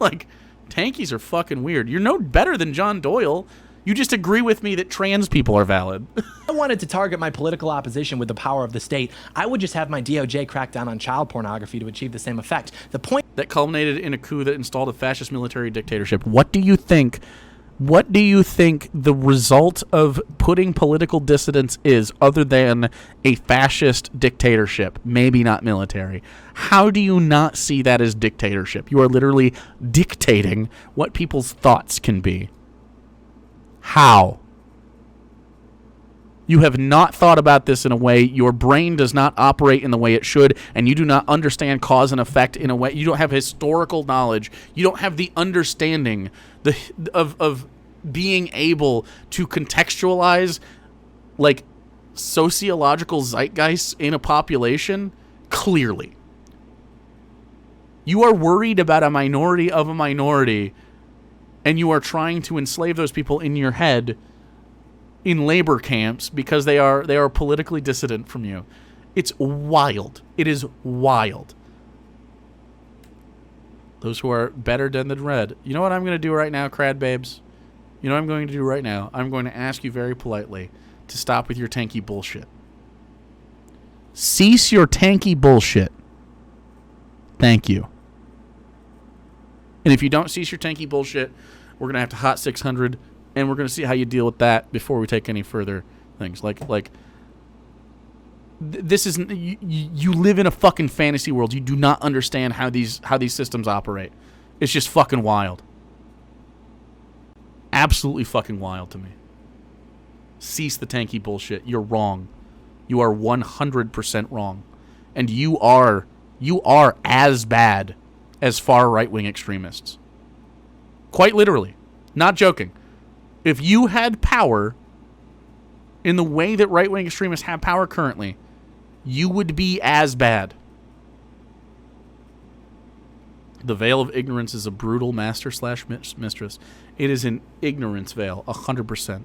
Speaker 1: Like, Tankies are fucking weird. You're no better than John Doyle. You just agree with me that trans people are valid.
Speaker 4: I wanted to target my political opposition with the power of the state. I would just have my DOJ crack down on child pornography to achieve the same effect. The point
Speaker 1: that culminated in a coup that installed a fascist military dictatorship. What do you think What do you think the result of putting political dissidents is, other than a fascist dictatorship? Maybe not military. How do you not see that as dictatorship? You are literally dictating what people's thoughts can be. How? You have not thought about this in a way. Your brain does not operate in the way it should, and you do not understand cause and effect in a way. You don't have historical knowledge. You don't have the understanding of being able to contextualize like sociological zeitgeists in a population clearly. You are worried about a minority of a minority, and you are trying to enslave those people in your head in labor camps because they are politically dissident from you. It's wild. It is wild. Those who are better than the red. You know what I'm going to do right now, crad babes? You know what I'm going to do right now? I'm going to ask you very politely to stop with your tanky bullshit. Cease your tanky bullshit. Thank you. And if you don't cease your tanky bullshit, we're going to have to hot 600, and we're going to see how you deal with that before we take any further things. This is you live in a fucking fantasy world. You do not understand how these systems operate. It's just fucking wild. Absolutely fucking wild to me. Cease the tanky bullshit. You're wrong. You are 100% wrong. And you are as bad as far right-wing extremists. Quite literally. Not joking. If you had power in the way that right-wing extremists have power currently, you would be as bad. The veil of ignorance is a brutal master/mistress. It is an ignorance veil, 100%.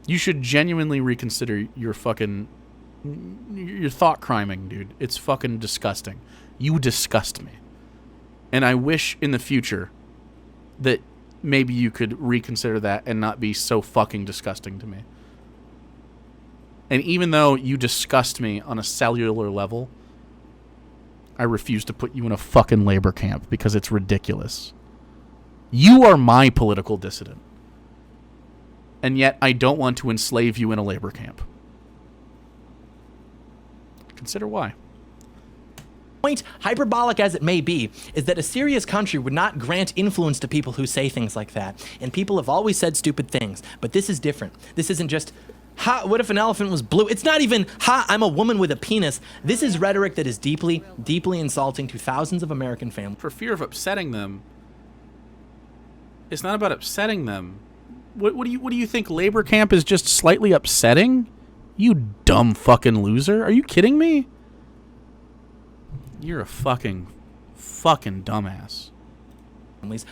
Speaker 1: You should genuinely reconsider your thought criming, dude. It's fucking disgusting. You disgust me. And I wish in the future that maybe you could reconsider that and not be so fucking disgusting to me. And even though you disgust me on a cellular level, I refuse to put you in a fucking labor camp because it's ridiculous. You are my political dissident. And yet I don't want to enslave you in a labor camp. Consider why.
Speaker 4: Point, hyperbolic as it may be, is that a serious country would not grant influence to people who say things like that. And people have always said stupid things. But this is different. This isn't just, ha, what if an elephant was blue? It's not even, ha, I'm a woman with a penis. This is rhetoric that is deeply, deeply insulting to thousands of American families.
Speaker 1: For fear of upsetting them, it's not about upsetting them. What do you think? Labor camp is just slightly upsetting? You dumb fucking loser. Are you kidding me? You're a fucking dumbass.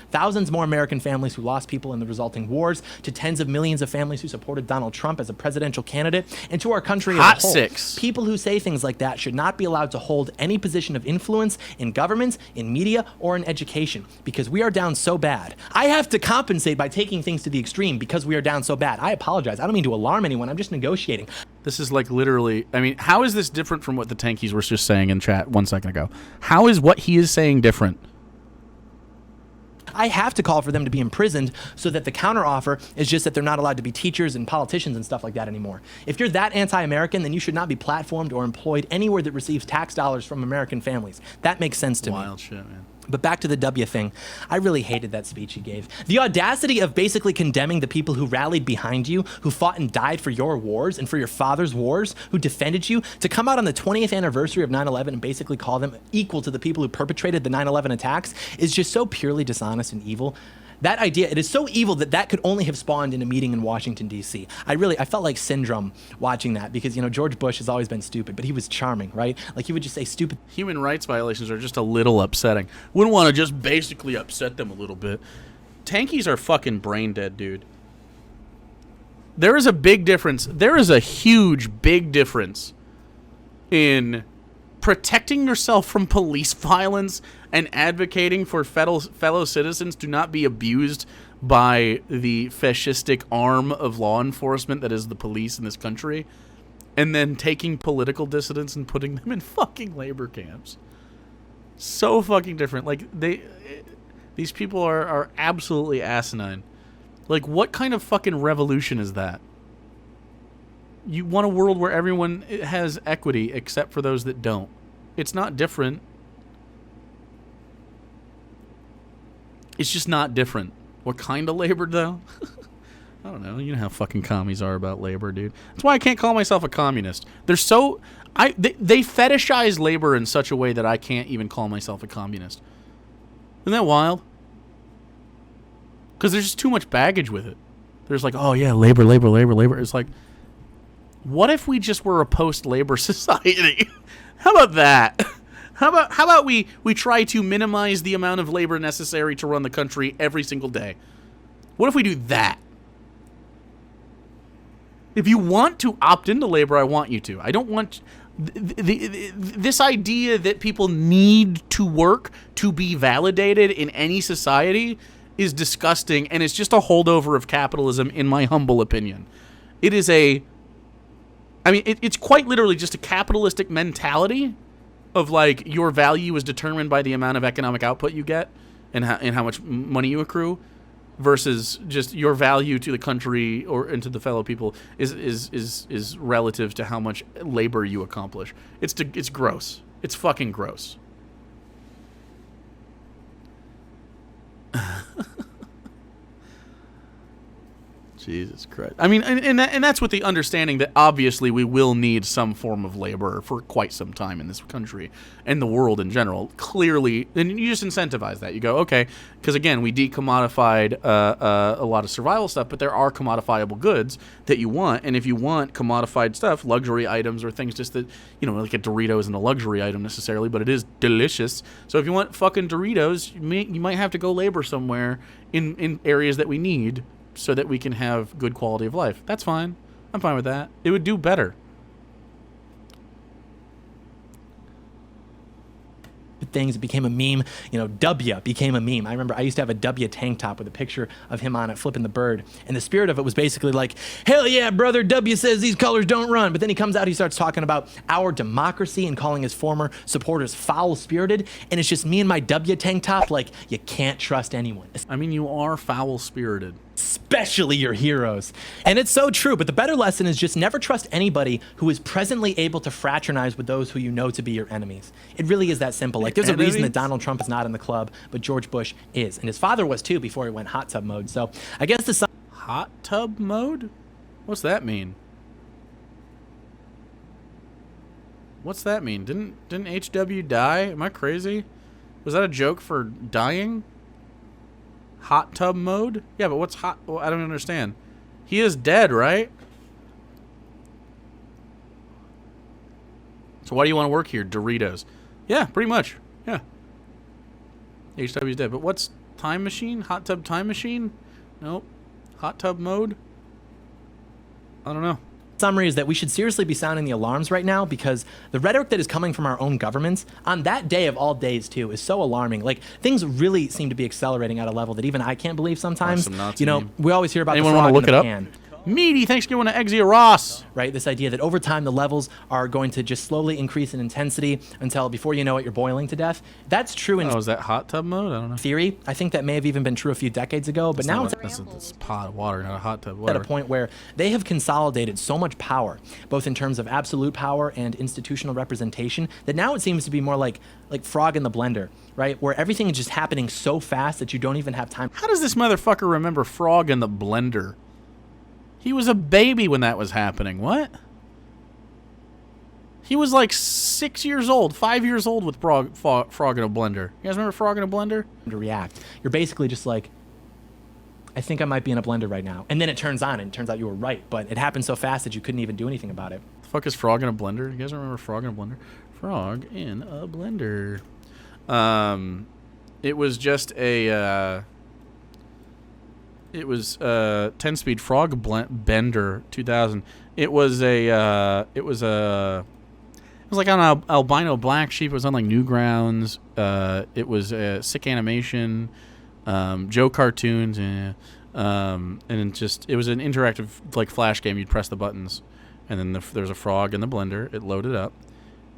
Speaker 4: Thousands more American families who lost people in the resulting wars, to tens of millions of families who supported Donald Trump as a presidential candidate, and to our country as a whole.
Speaker 1: Six.
Speaker 4: People who say things like that should not be allowed to hold any position of influence in governments, in media, or in education, because we are down so bad. I have to compensate by taking things to the extreme because we are down so bad. I apologize. I don't mean to alarm anyone. I'm just negotiating.
Speaker 1: This is like literally, I mean, how is this different from what the Tankies were just saying in chat 1 second ago? How is what he is saying different?
Speaker 4: I have to call for them to be imprisoned so that the counteroffer is just that they're not allowed to be teachers and politicians and stuff like that anymore. If you're that anti-American, then you should not be platformed or employed anywhere that receives tax dollars from American families. That makes sense to me.
Speaker 1: Wild shit, man.
Speaker 4: But back to the W thing. I really hated that speech he gave. The audacity of basically condemning the people who rallied behind you, who fought and died for your wars and for your father's wars, who defended you, to come out on the 20th anniversary of 9/11 and basically call them equal to the people who perpetrated the 9/11 attacks is just so purely dishonest and evil. That idea, it is so evil that could only have spawned in a meeting in Washington, D.C. I felt like Syndrome watching that because, George Bush has always been stupid, but he was charming, right? Like, he would just say stupid.
Speaker 1: Human rights violations are just a little upsetting. Wouldn't want to just basically upset them a little bit. Tankies are fucking brain dead, dude. There is a big difference. There is a huge, big difference in protecting yourself from police violence and advocating for fellow citizens to not be abused by the fascistic arm of law enforcement that is the police in this country, and then taking political dissidents and putting them in fucking labor camps. So fucking different. Like, these people are absolutely asinine. Like, what kind of fucking revolution is that? You want a world where everyone has equity except for those that don't. It's not different. It's just not different. What kind of labor, though? I don't know. You know how fucking commies are about labor, dude. That's why I can't call myself a communist. They're so... They fetishize labor in such a way that I can't even call myself a communist. Isn't that wild? Because there's just too much baggage with it. There's like, oh yeah, labor. It's like, what if we just were a post-labor society? How about that? How about we try to minimize the amount of labor necessary to run the country every single day? What if we do that? If you want to opt into labor, I want you to. I don't want this idea that people need to work to be validated in any society is disgusting, and it's just a holdover of capitalism, in my humble opinion. It is it's quite literally just a capitalistic mentality of like your value is determined by the amount of economic output you get and how much money you accrue, versus just your value to the country and to the fellow people is relative to how much labor you accomplish. It's gross. It's fucking gross. Jesus Christ. I mean, and that's with the understanding that obviously we will need some form of labor for quite some time in this country and the world in general. Clearly, and you just incentivize that. You go, okay, because again, we decommodified a lot of survival stuff, but there are commodifiable goods that you want, and if you want commodified stuff, luxury items or things just that, you know, like a Dorito isn't a luxury item necessarily, but it is delicious. So if you want fucking Doritos, you might have to go labor somewhere in areas that we need, so that we can have good quality of life. That's fine. I'm fine with that. It would do better.
Speaker 4: Things, it became a meme. You know, W became a meme. I remember I used to have a W tank top with a picture of him on it flipping the bird, and the spirit of it was basically like, hell yeah, brother, W says these colors don't run. But then he comes out, he starts talking about our democracy and calling his former supporters foul-spirited, and it's just me and my W tank top. Like, you can't trust anyone.
Speaker 1: I mean, you are foul-spirited.
Speaker 4: Especially your heroes. And it's so true, but the better lesson is just never trust anybody who is presently able to fraternize with those who you know to be your enemies. It really is that simple. Like, there's a reason that Donald Trump is not in the club, but George Bush is. And his father was too before he went hot tub mode. So I guess the
Speaker 1: hot tub mode? What's that mean? What's that mean? Didn't HW die? Am I crazy? Was that a joke for dying? Hot tub mode? Yeah, but what's hot? Well, I don't understand. He is dead, right? So why do you want to work here? Doritos. Yeah, pretty much. Yeah. HW's dead. But what's time machine? Hot tub time machine? Nope. Hot tub mode? I don't know.
Speaker 4: Summary is that we should seriously be sounding the alarms right now, because the rhetoric that is coming from our own governments on that day of all days too is so alarming. Like, things really seem to be accelerating at a level that even I can't believe sometimes. You know, we always hear about
Speaker 1: anyone
Speaker 4: the frog
Speaker 1: want to look
Speaker 4: in
Speaker 1: it
Speaker 4: the
Speaker 1: up?
Speaker 4: pan.
Speaker 1: Meaty, thanks for giving to Exia Ross.
Speaker 4: Right, this idea that over time the levels are going to just slowly increase in intensity until before you know it, you're boiling to death. That's true in
Speaker 1: is that hot tub mode? I don't know.
Speaker 4: Theory. I think that may have even been true a few decades ago, but now
Speaker 1: it's a pot of water, not a hot tub.
Speaker 4: At a point where they have consolidated so much power, both in terms of absolute power and institutional representation, that now it seems to be more like frog in the blender, right? Where everything is just happening so fast that you don't even have time.
Speaker 1: How does this motherfucker remember Frog in the Blender? He was a baby when that was happening. What? He was like 6 years old, 5 years old with Frog in a Blender. You guys remember Frog in a Blender?
Speaker 4: To react. You're basically just like, I think I might be in a blender right now. And then it turns on, and it turns out you were right. But it happened so fast that you couldn't even do anything about it.
Speaker 1: The fuck is Frog in a Blender? You guys remember Frog in a Blender? Frog in a Blender. It was just a... It was 10-speed Frog Bender 2000. It was like on an albino black sheep. It was on like Newgrounds. It was sick animation, Joe cartoons, and it was an interactive like flash game. You'd press the buttons, and then there's a frog in the blender. It loaded up,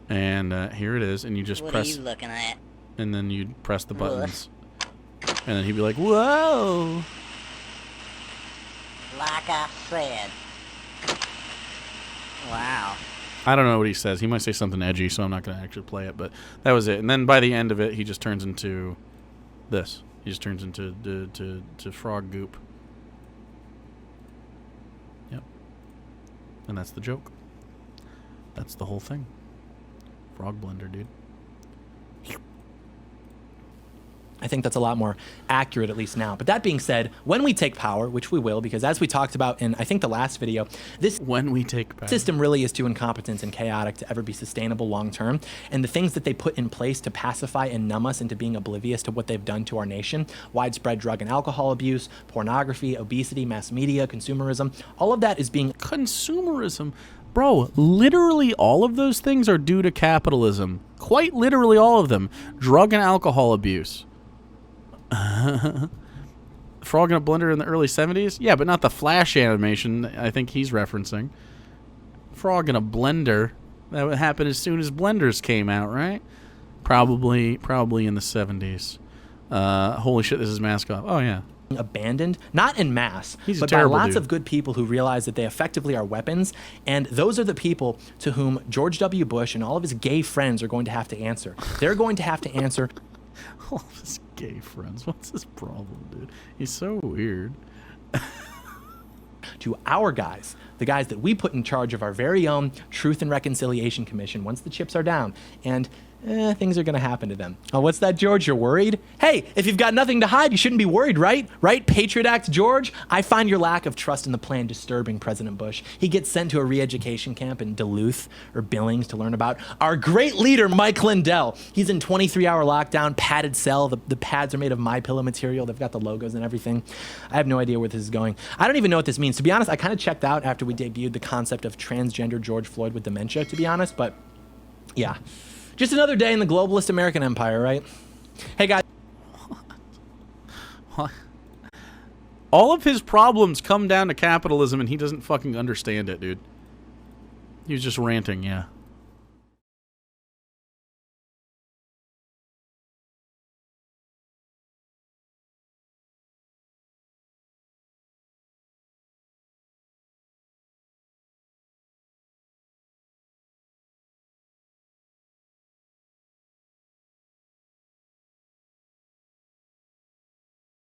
Speaker 1: and here it is, and you just press.
Speaker 6: What are you looking at?
Speaker 1: And then you'd press the buttons, and then he'd be like, "Whoa."
Speaker 6: like a thread. Wow.
Speaker 1: I don't know what he says. He might say something edgy, so I'm not going to actually play it. But that was it. And then by the end of it, he just turns into this. He just turns into to frog goop. Yep. And that's the joke. That's the whole thing. Frog blender, dude.
Speaker 4: I think that's a lot more accurate, at least now. But that being said, when we take power, which we will, because as we talked about in, I think, the last video, this
Speaker 1: when we take power,
Speaker 4: system really is too incompetent and chaotic to ever be sustainable long term. And the things that they put in place to pacify and numb us into being oblivious to what they've done to our nation, widespread drug and alcohol abuse, pornography, obesity, mass media, consumerism, all of that is being...
Speaker 1: Consumerism? Bro, literally all of those things are due to capitalism. Quite literally all of them. Drug and alcohol abuse. Frog in a blender in the early 70s? Yeah, but not the Flash animation I think he's referencing. Frog in a blender. That would happen as soon as blenders came out, right? Probably in the 70s. Holy shit, this is mask off. Oh, yeah.
Speaker 4: Abandoned, not en masse,
Speaker 1: He's
Speaker 4: but by lots of good people who realize that they effectively are weapons, and those are the people to whom George W. Bush and all of his gay friends are going to have to answer. They're going to have to answer...
Speaker 1: All of his gay friends. What's his problem, dude? He's so weird.
Speaker 4: To our guys, the guys that we put in charge of our very own Truth and Reconciliation Commission once the chips are down, and things are going to happen to them. Oh, what's that, George? You're worried? Hey, if you've got nothing to hide, you shouldn't be worried, right? Right? Patriot Act, George? I find your lack of trust in the plan disturbing, President Bush. He gets sent to a re-education camp in Duluth or Billings to learn about our great leader, Mike Lindell. He's in 23-hour lockdown, padded cell. The pads are made of MyPillow material. They've got the logos and everything. I have no idea where this is going. I don't even know what this means. To be honest, I kind of checked out after we debuted the concept of transgender George Floyd with dementia, to be honest, but yeah. Just another day in the globalist American empire, right? Hey, guys.
Speaker 1: What? All of his problems come down to capitalism, and he doesn't fucking understand it, dude. He was just ranting, yeah.